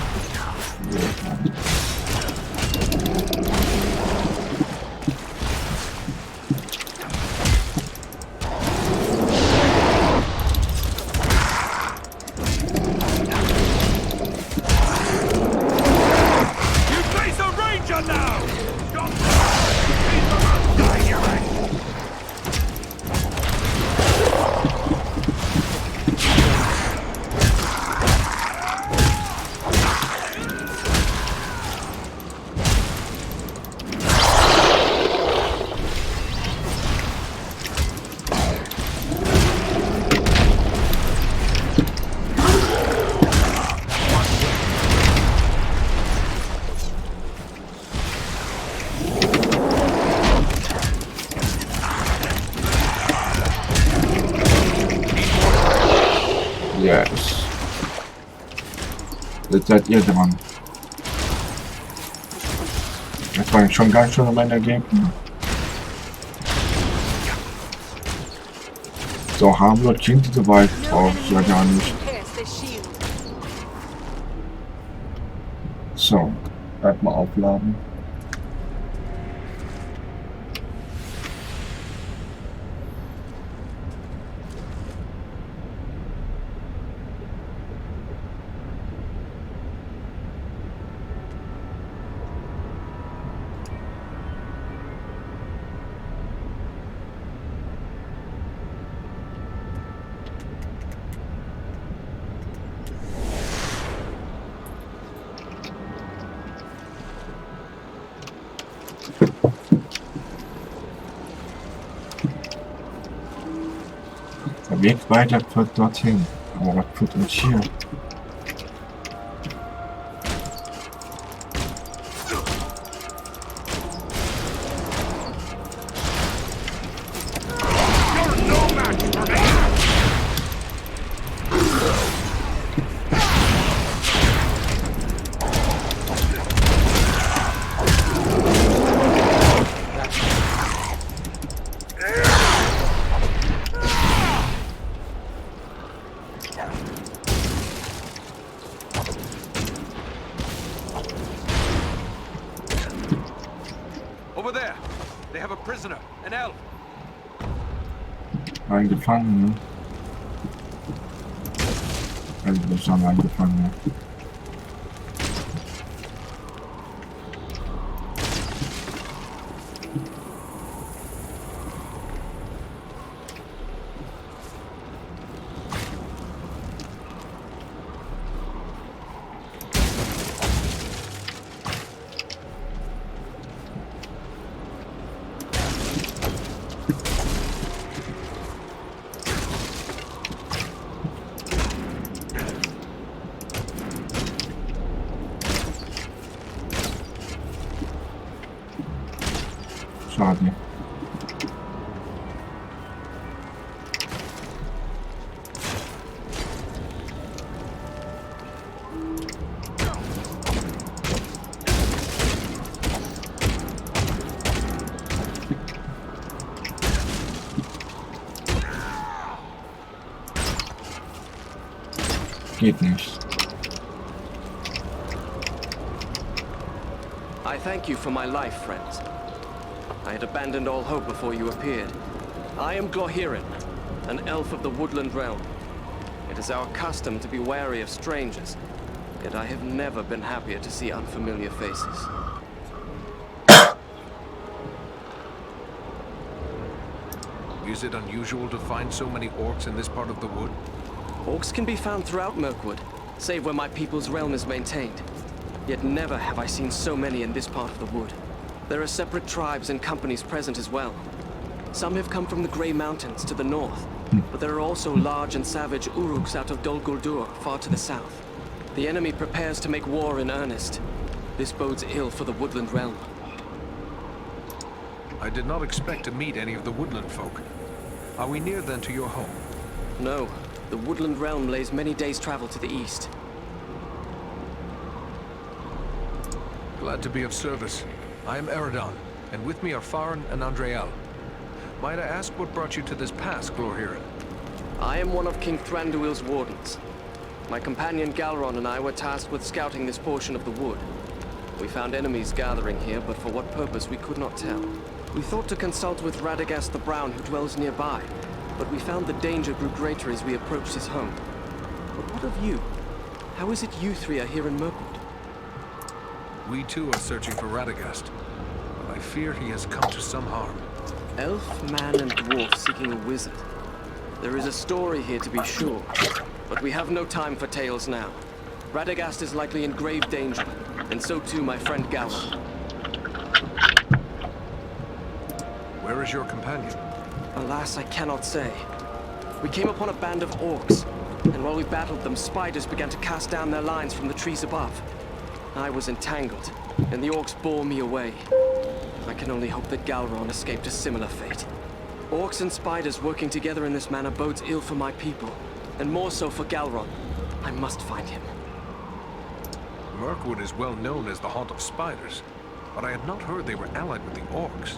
Yes. Jetzt seid ihr dran. Das war schon ganz schön mein Ergebnis. So harmlos klingt diese Wald auch ja gar nicht. So, erstmal aufladen. Der Weg weiter führt dorthin. Aber was führt uns hier? Over there, they have a prisoner, an elf. Ein Gefangener. Also das ist ein Gefangener. Schade. Geht nicht. I thank you for my life, friends. I had abandoned all hope before you appeared. I am Glorhiren, an elf of the woodland realm. It is our custom to be wary of strangers, yet I have never been happier to see unfamiliar faces. Is it unusual to find so many orcs in this part of the wood? Orcs can be found throughout Mirkwood, save where my people's realm is maintained. Yet never have I seen so many in this part of the wood. There are separate tribes and companies present as well. Some have come from the Grey Mountains to the north, but there are also large and savage Uruks out of Dol Guldur, far to the south. The enemy prepares to make war in earnest. This bodes ill for the woodland realm. I did not expect to meet any of the woodland folk. Are we near then to your home? No, the woodland realm lays many days' travel to the east. Glad to be of service. I am Eredon, and with me are Farn and Andreal. Might I ask what brought you to this pass, Glorhiren? I am one of King Thranduil's wardens. My companion Galron and I were tasked with scouting this portion of the wood. We found enemies gathering here, but for what purpose we could not tell. We thought to consult with Radagast the Brown, who dwells nearby, but we found the danger grew greater as we approached his home. But what of you? How is it you three are here in Mirkwood? We too are searching for Radagast, but I fear he has come to some harm. Elf, man, and dwarf seeking a wizard. There is a story here to be sure, but we have no time for tales now. Radagast is likely in grave danger, and so too my friend Galron. Where is your companion? Alas, I cannot say. We came upon a band of orcs, and while we battled them, spiders began to cast down their lines from the trees above. I was entangled, and the orcs bore me away. I can only hope that Galron escaped a similar fate. Orcs and spiders working together in this manner bodes ill for my people, and more so for Galron. I must find him. Mirkwood is well known as the haunt of spiders, but I had not heard they were allied with the orcs.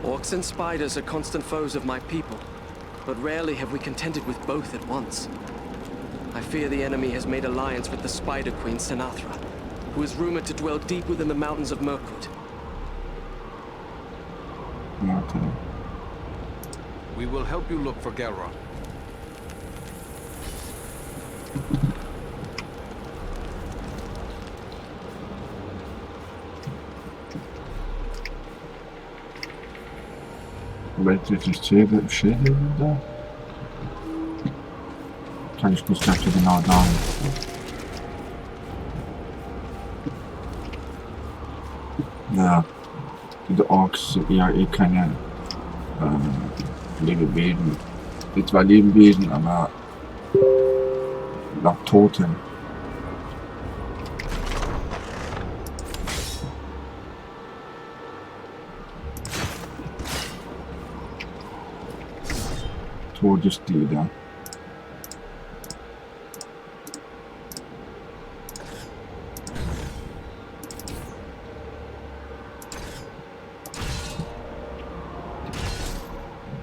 Orcs and spiders are constant foes of my people, but rarely have we contended with both at once. I fear the enemy has made alliance with the Spider Queen Sinathra, who is rumored to dwell deep within the mountains of Mirkwood. Okay. We will help you look for Galron. Welche Schädel da? Kann ich nicht ganz so genau sagen. Ja, diese Orks sind ja eh keine Lebewesen. Die zwar Lebewesen, aber nach Toten. Todeslieder.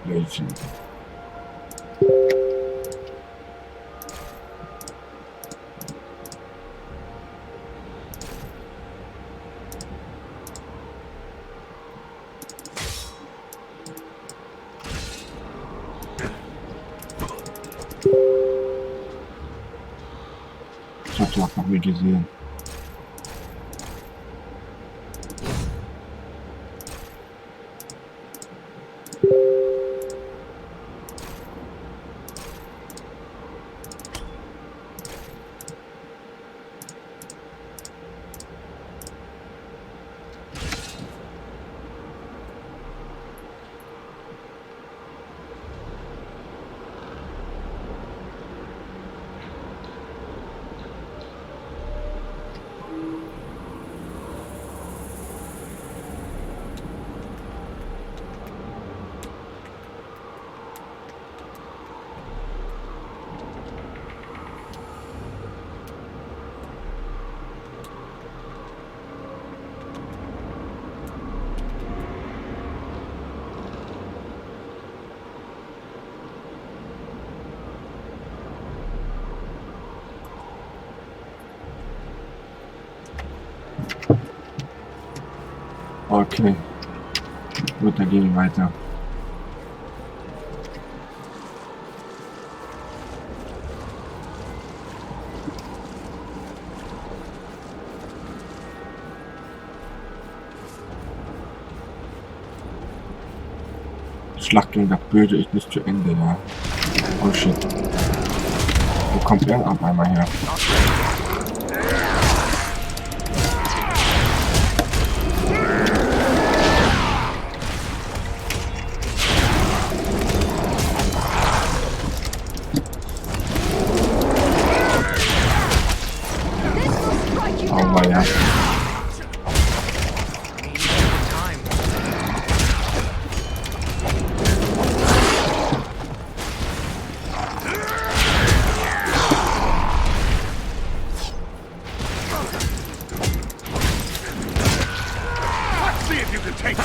Legend. Ich hab das noch nie gesehen. Okay, gut, dann gehen wir weiter. Die Schlacht gegen das Böse ist nicht zu Ende, ja. Oh shit. Wo kommt er auf einmal her? Ja. Let's see if you can take me.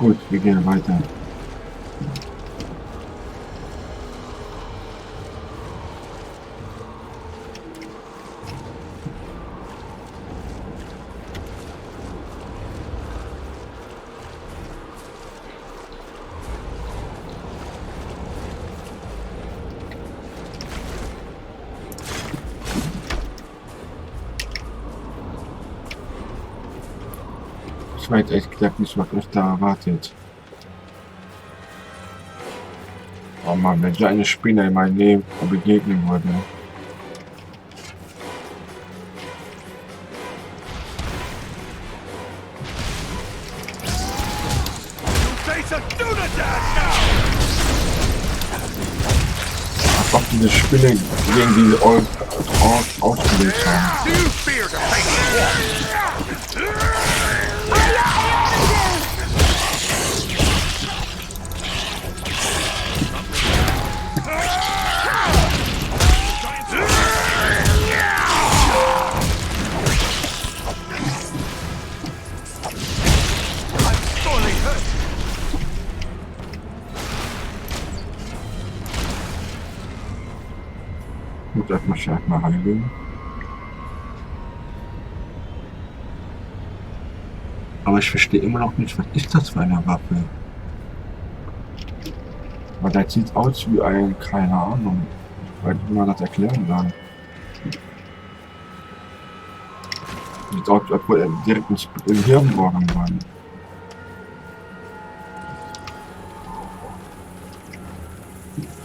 Gut, wir gehen weiter. Ich weiß echt gesagt nicht, was euch da erwartet. Oh Mann, wenn so eine Spinne in meinem Leben begegnen würde. Als ob diese Spinne gegen diese ausgelegt haben. Gut, erstmal Schlacht mal heilen. Aber ich verstehe immer noch nicht, was ist das für eine Waffe? Weil das sieht aus wie ein, keine Ahnung, ich weiß nicht, wie man das erklären soll. Sieht aus, als würde er direkt ins Hirn bohren wollen.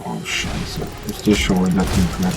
Oh Scheiße, ist die schon in der Teamflat.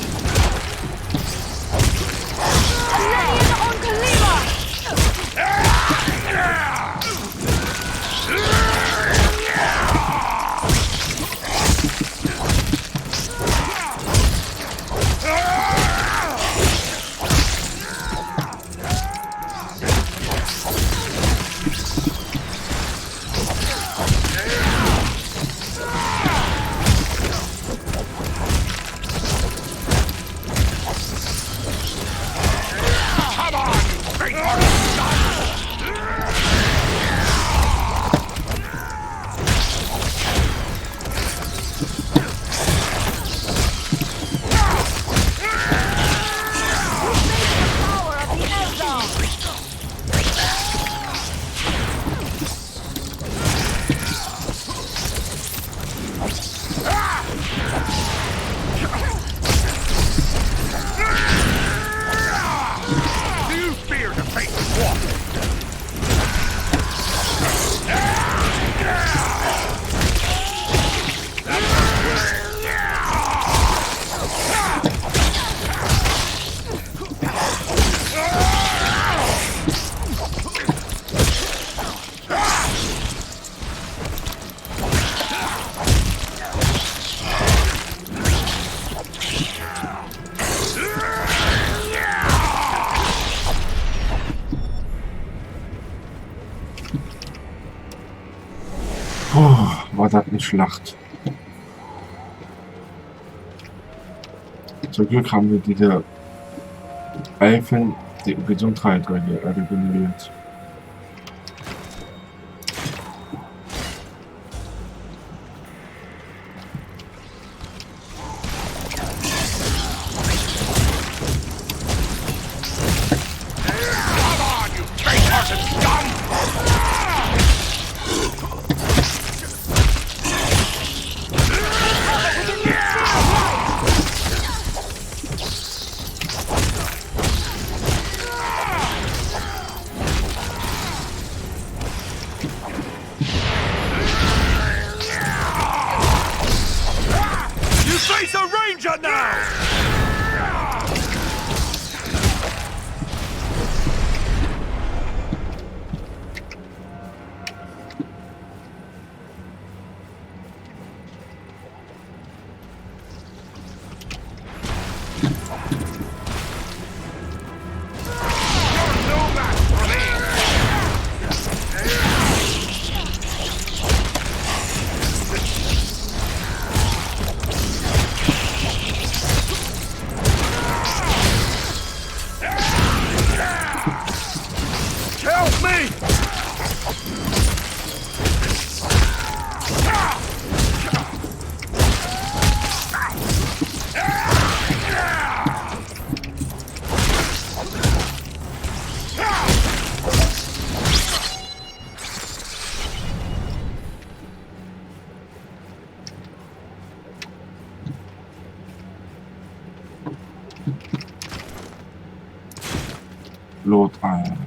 War das eine Schlacht. Zum Glück haben wir diese Elfen die Gesundheit regeneriert. Lot ein.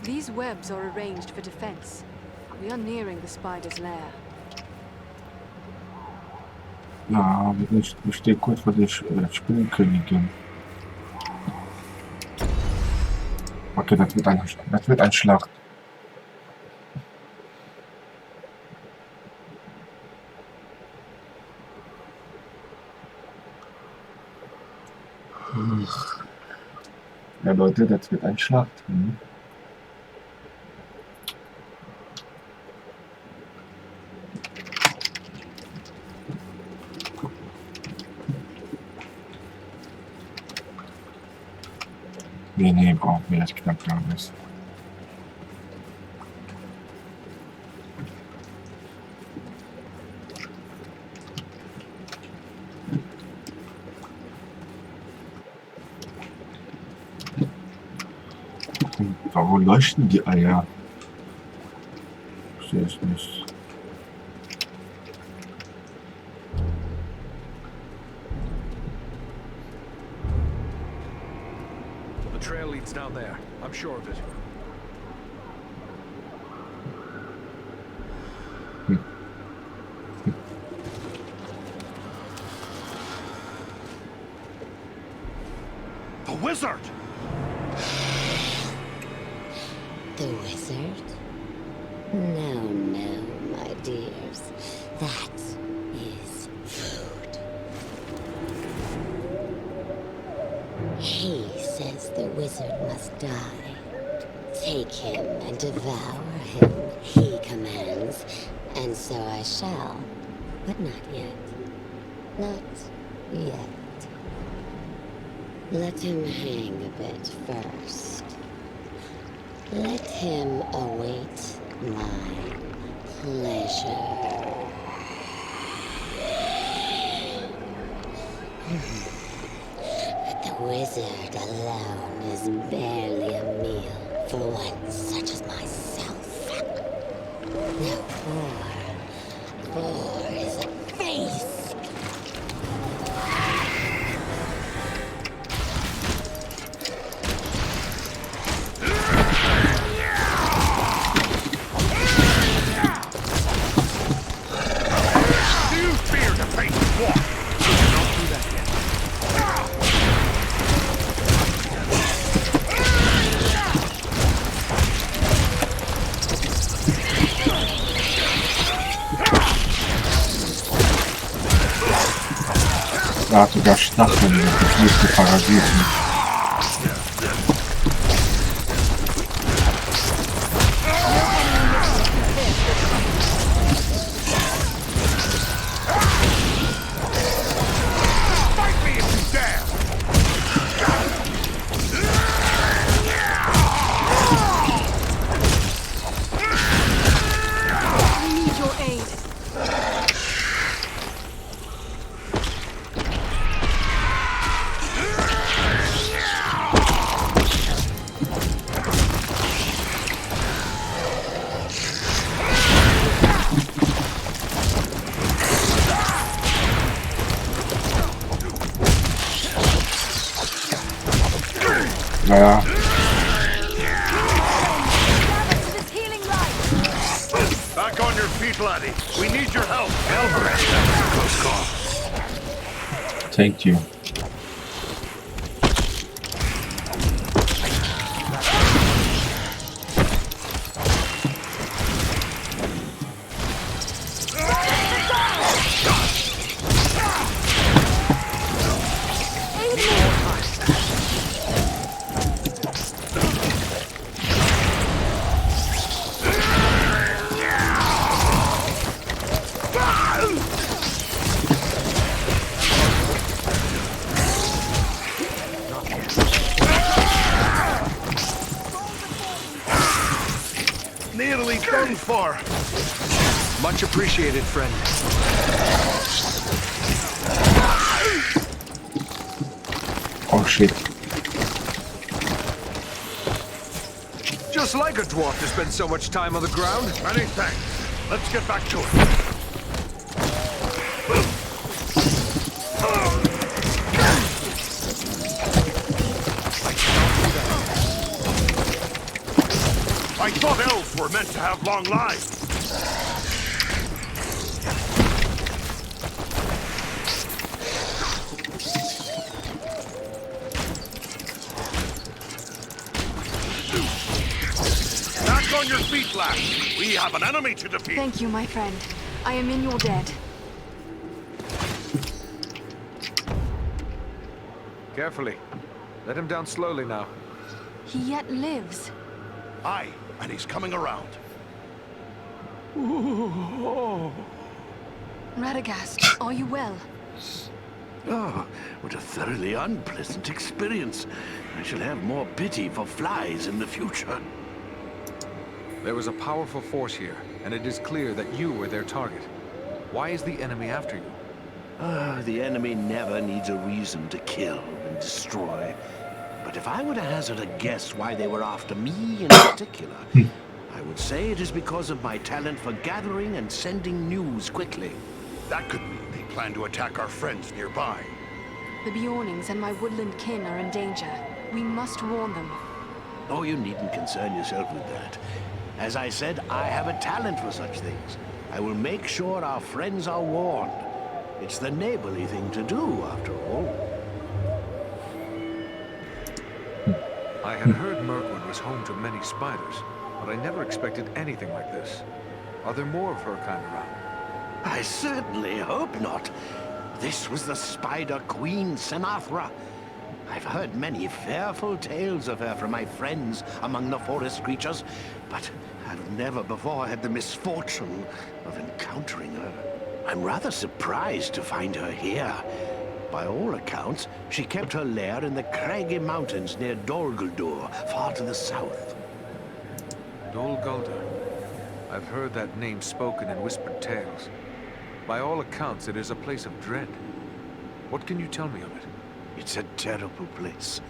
These webs are arranged for defense. We are nearing the spider's lair. Ja, ich stehe kurz vor der Spinnenkönigin. Okay, das wird ein Schlacht. Ja, Leute, das wird ein Schlacht. Nee, brauchen wir das knapp gar nicht. Warum leuchten die Eier? Verstehe ich nicht. The trail leads down there. I'm sure of it. The wizard! The wizard? No, my dears. That is food. He says the wizard must die. Take him and devour him, he commands. And so I shall. But not yet. Not yet. Let him hang a bit first. Let him await my pleasure. But the wizard alone is barely a meal for one such as myself. No, poor is a face. Er hat sogar Stacheln, geflügelte Parasiten. Naja. Back on your feet, laddie. We need your help. Close call. Thank you. Nearly done for. Much appreciated, friend. Oh shit. Just like a dwarf to spend so much time on the ground. Many thanks. Let's get back to it. I thought elves were meant to have long lives. Back on your feet, lad. We have an enemy to defeat. Thank you, my friend. I am in your debt. Carefully. Let him down slowly now. He yet lives. Aye, and he's coming around. Radagast, are you well? Oh, what a thoroughly unpleasant experience. I shall have more pity for flies in the future. There was a powerful force here, and it is clear that you were their target. Why is the enemy after you? The enemy never needs a reason to kill and destroy. But if I were to hazard a guess why they were after me in particular, I would say it is because of my talent for gathering and sending news quickly. That could mean they plan to attack our friends nearby. The Bjornings and my woodland kin are in danger. We must warn them. Oh, you needn't concern yourself with that. As I said, I have a talent for such things. I will make sure our friends are warned. It's the neighborly thing to do, after all. I had heard Mirkwood was home to many spiders, but I never expected anything like this. Are there more of her kind around? I certainly hope not. This was the Spider Queen, Senathra. I've heard many fearful tales of her from my friends among the forest creatures, but I've never before had the misfortune of encountering her. I'm rather surprised to find her here. By all accounts, she kept her lair in the craggy mountains near Dol Guldur, far to the south. Dol Guldur. I've heard that name spoken in whispered tales. By all accounts, it is a place of dread. What can you tell me of it? It's a terrible place.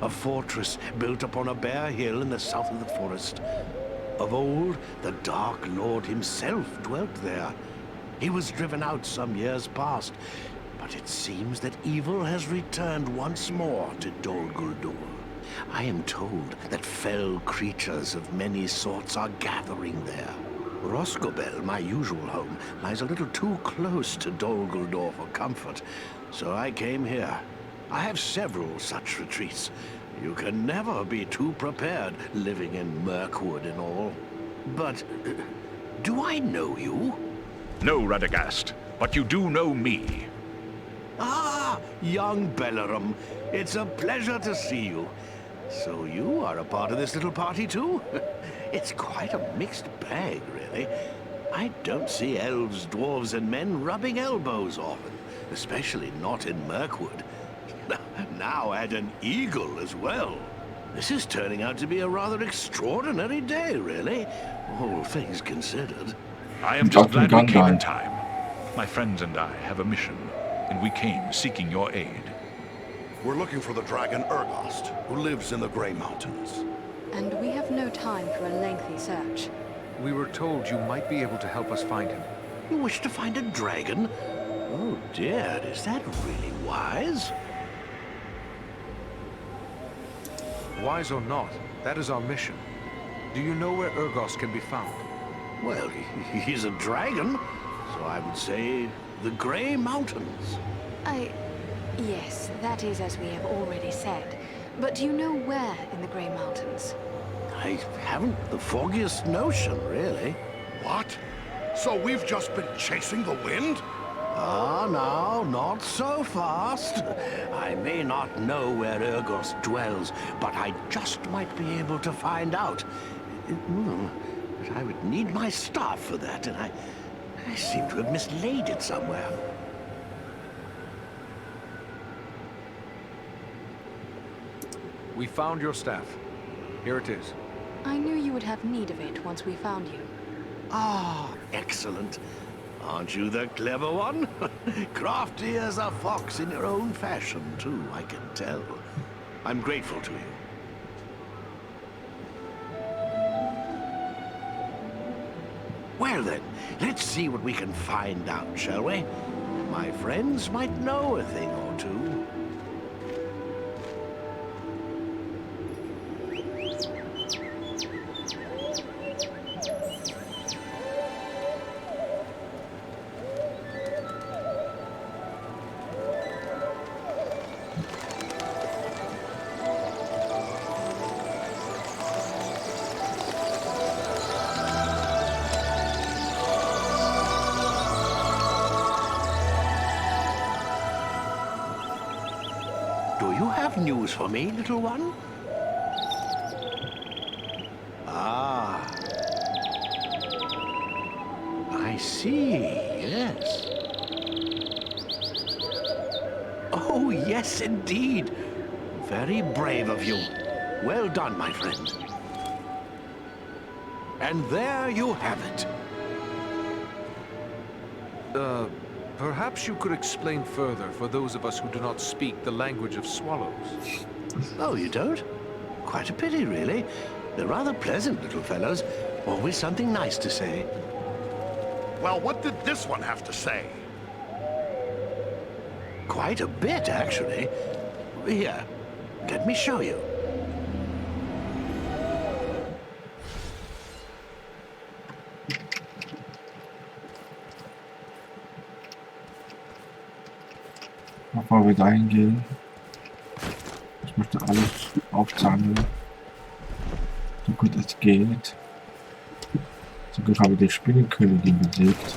A fortress built upon a bare hill in the south of the forest. Of old, the Dark Lord himself dwelt there. He was driven out some years past, but it seems that evil has returned once more to Dol Guldur. I am told that fell creatures of many sorts are gathering there. Roscobel, my usual home, lies a little too close to Dol Guldur for comfort, so I came here. I have several such retreats. You can never be too prepared, living in Mirkwood and all. But, do I know you? No, Radagast, but you do know me. Ah, young Bellerum. It's a pleasure to see you. So you are a part of this little party too? It's quite a mixed bag, really. I don't see elves, dwarves, and men rubbing elbows often, especially not in Mirkwood. Now add an eagle as well. This is turning out to be a rather extraordinary day, really, all things considered. I am just glad we came in time. My friends and I have a mission, and we came seeking your aid. We're looking for the dragon Urgost, who lives in the Grey Mountains. And we have no time for a lengthy search. We were told you might be able to help us find him. You wish to find a dragon? Oh dear, is that really wise? Wise or not, that is our mission. Do you know where Urgost can be found? Well, he's a dragon, so I would say the Grey Mountains. Yes, that is as we have already said. But do you know where in the Grey Mountains? I haven't the foggiest notion, really. What? So we've just been chasing the wind? Ah, now, not so fast. I may not know where Urgost dwells, but I just might be able to find out. But I would need my staff for that, and I seem to have mislaid it somewhere. We found your staff. Here it is. I knew you would have need of it once we found you. Ah, excellent. Aren't you the clever one? Crafty as a fox in your own fashion, too, I can tell. I'm grateful to you. Well then, let's see what we can find out, shall we? My friends might know a thing or two. Do you have news for me, little one? Ah. I see, yes. Oh, yes, indeed. Very brave of you. Well done, my friend. And there you have it. Perhaps you could explain further for those of us who do not speak the language of swallows. Oh, you don't? Quite a pity, really. They're rather pleasant little fellows. Always something nice to say. Well, what did this one have to say? Quite a bit, actually. Here, let me show you. Bevor wir dahin gehen, ich möchte alles aufsammeln, so gut es geht. So gut habe ich die Spinnenkönigin besiegt.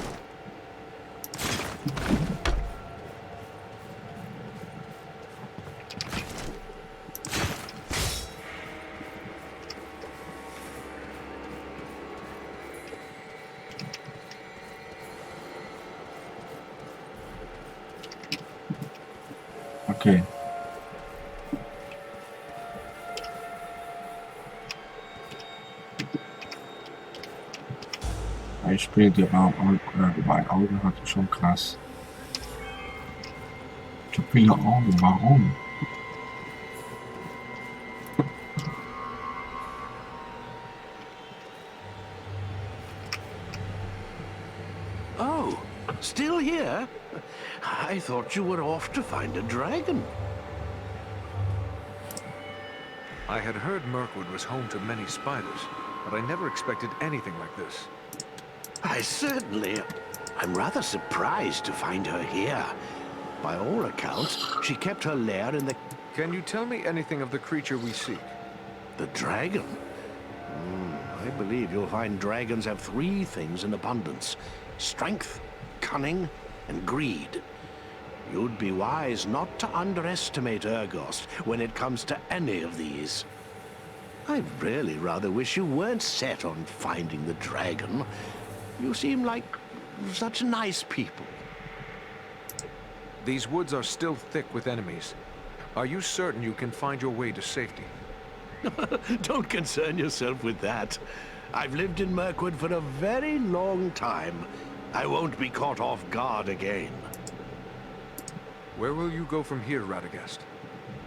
Okay. Ein Spiel, die über ein Auge hat, ist schon krass. Ich habe viele Augen, warum? Oh, still here? I thought you were off to find a dragon. I had heard Mirkwood was home to many spiders, but I never expected anything like this. I'm rather surprised to find her here. By all accounts, she kept her lair in the... Can you tell me anything of the creature we seek? The dragon? I believe you'll find dragons have three things in abundance. Strength, cunning, and greed. You'd be wise not to underestimate Urgost when it comes to any of these. I really rather wish you weren't set on finding the dragon. You seem like such nice people. These woods are still thick with enemies. Are you certain you can find your way to safety? Don't concern yourself with that. I've lived in Mirkwood for a very long time. I won't be caught off guard again. Where will you go from here, Radagast?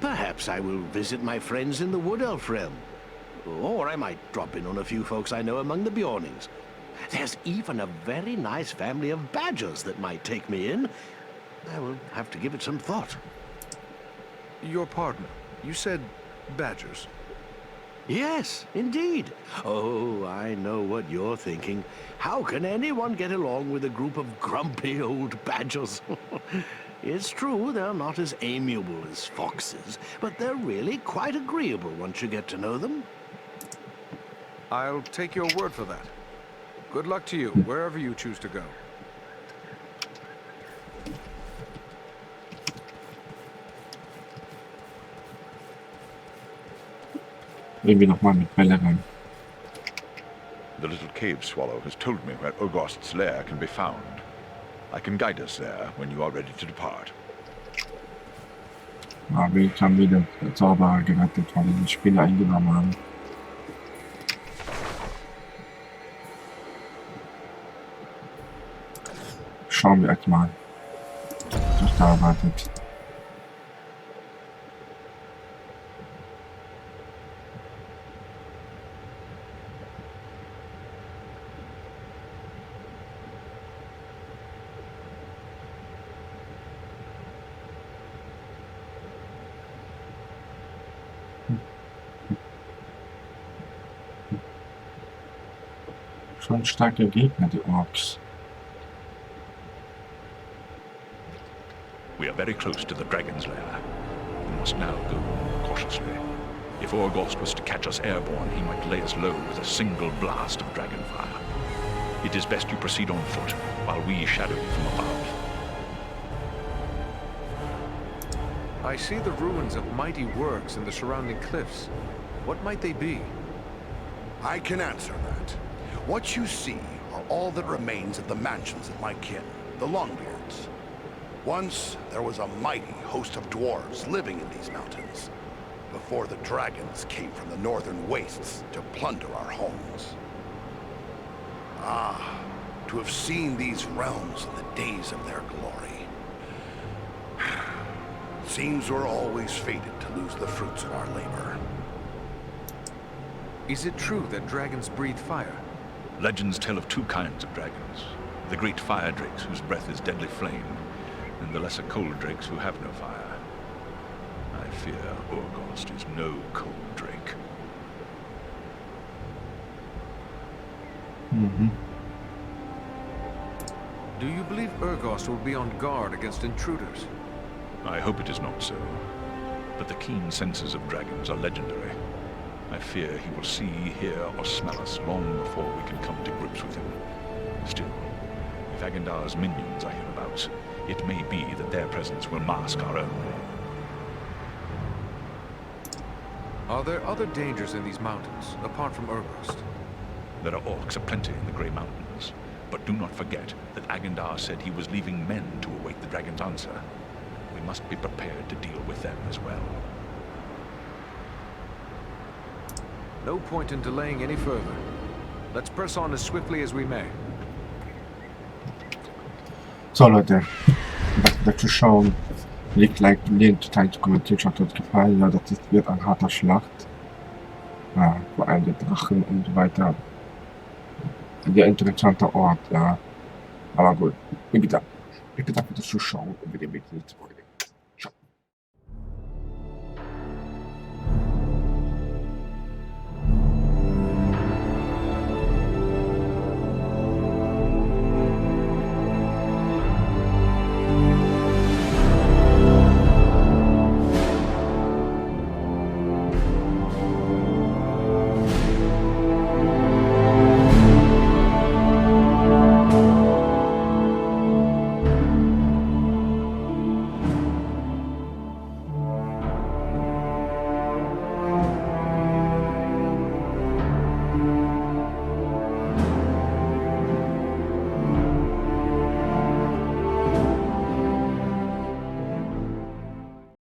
Perhaps I will visit my friends in the Wood Elf realm. Or I might drop in on a few folks I know among the Bjornings. There's even a very nice family of badgers that might take me in. I will have to give it some thought. Your partner, you said badgers. Yes, indeed. Oh, I know what you're thinking. How can anyone get along with a group of grumpy old badgers? It's true, they're not as amiable as foxes, but they're really quite agreeable once you get to know them. I'll take your word for that. Good luck to you, wherever you choose to go. Irgendwie nochmal mit Bälle rein. The little cave swallow has told me where Urgost's lair can be found. I can guide us there when you are ready to depart. Aber ich haben wieder der Zauberer gerettet, weil die Spinne eingenommen haben. schauen wir erstmal, was da erwartet. Schon starke Gegner, die Orks. We are very close to the dragon's lair. We must now go cautiously. If Orgost was to catch us airborne, he might lay us low with a single blast of dragonfire. It is best you proceed on foot, while we shadow you from above. I see the ruins of mighty works in the surrounding cliffs. What might they be? I can answer that. What you see are all that remains of the mansions of my kin, the Longbeards. Once, there was a mighty host of dwarves living in these mountains, before the dragons came from the northern wastes to plunder our homes. Ah, to have seen these realms in the days of their glory. Seems we're always fated to lose the fruits of our labor. Is it true that dragons breathe fire? Legends tell of two kinds of dragons. The great fire drakes whose breath is deadly flame, and the lesser cold drakes who have no fire. I fear Orgost is no cold drake. Do you believe Urgost will be on guard against intruders? I hope it is not so, but the keen senses of dragons are legendary. I fear he will see, hear, or smell us long before we can come to grips with him. Still, if Agendar's minions are hereabouts, it may be that their presence will mask our own. Are there other dangers in these mountains, apart from Urgost? There are orcs aplenty in the Grey Mountains, but do not forget that Agendar said he was leaving men to await the dragon's answer. We must be prepared to deal with them as well. No point in delaying any further. Let's press on as swiftly as we may. So Leute, danke fürs Schauen. Legt Like, lehnt, teilt, kommentiert, schaut euch gefallen. Ja, das wird ein harter Schlacht. Ja, vor allem der Drachen und so weiter. Sehr interessanter Ort, ja. Aber gut, wie gesagt, ich bedanke mich fürs Zuschauen und wir sehen uns nächste Folge.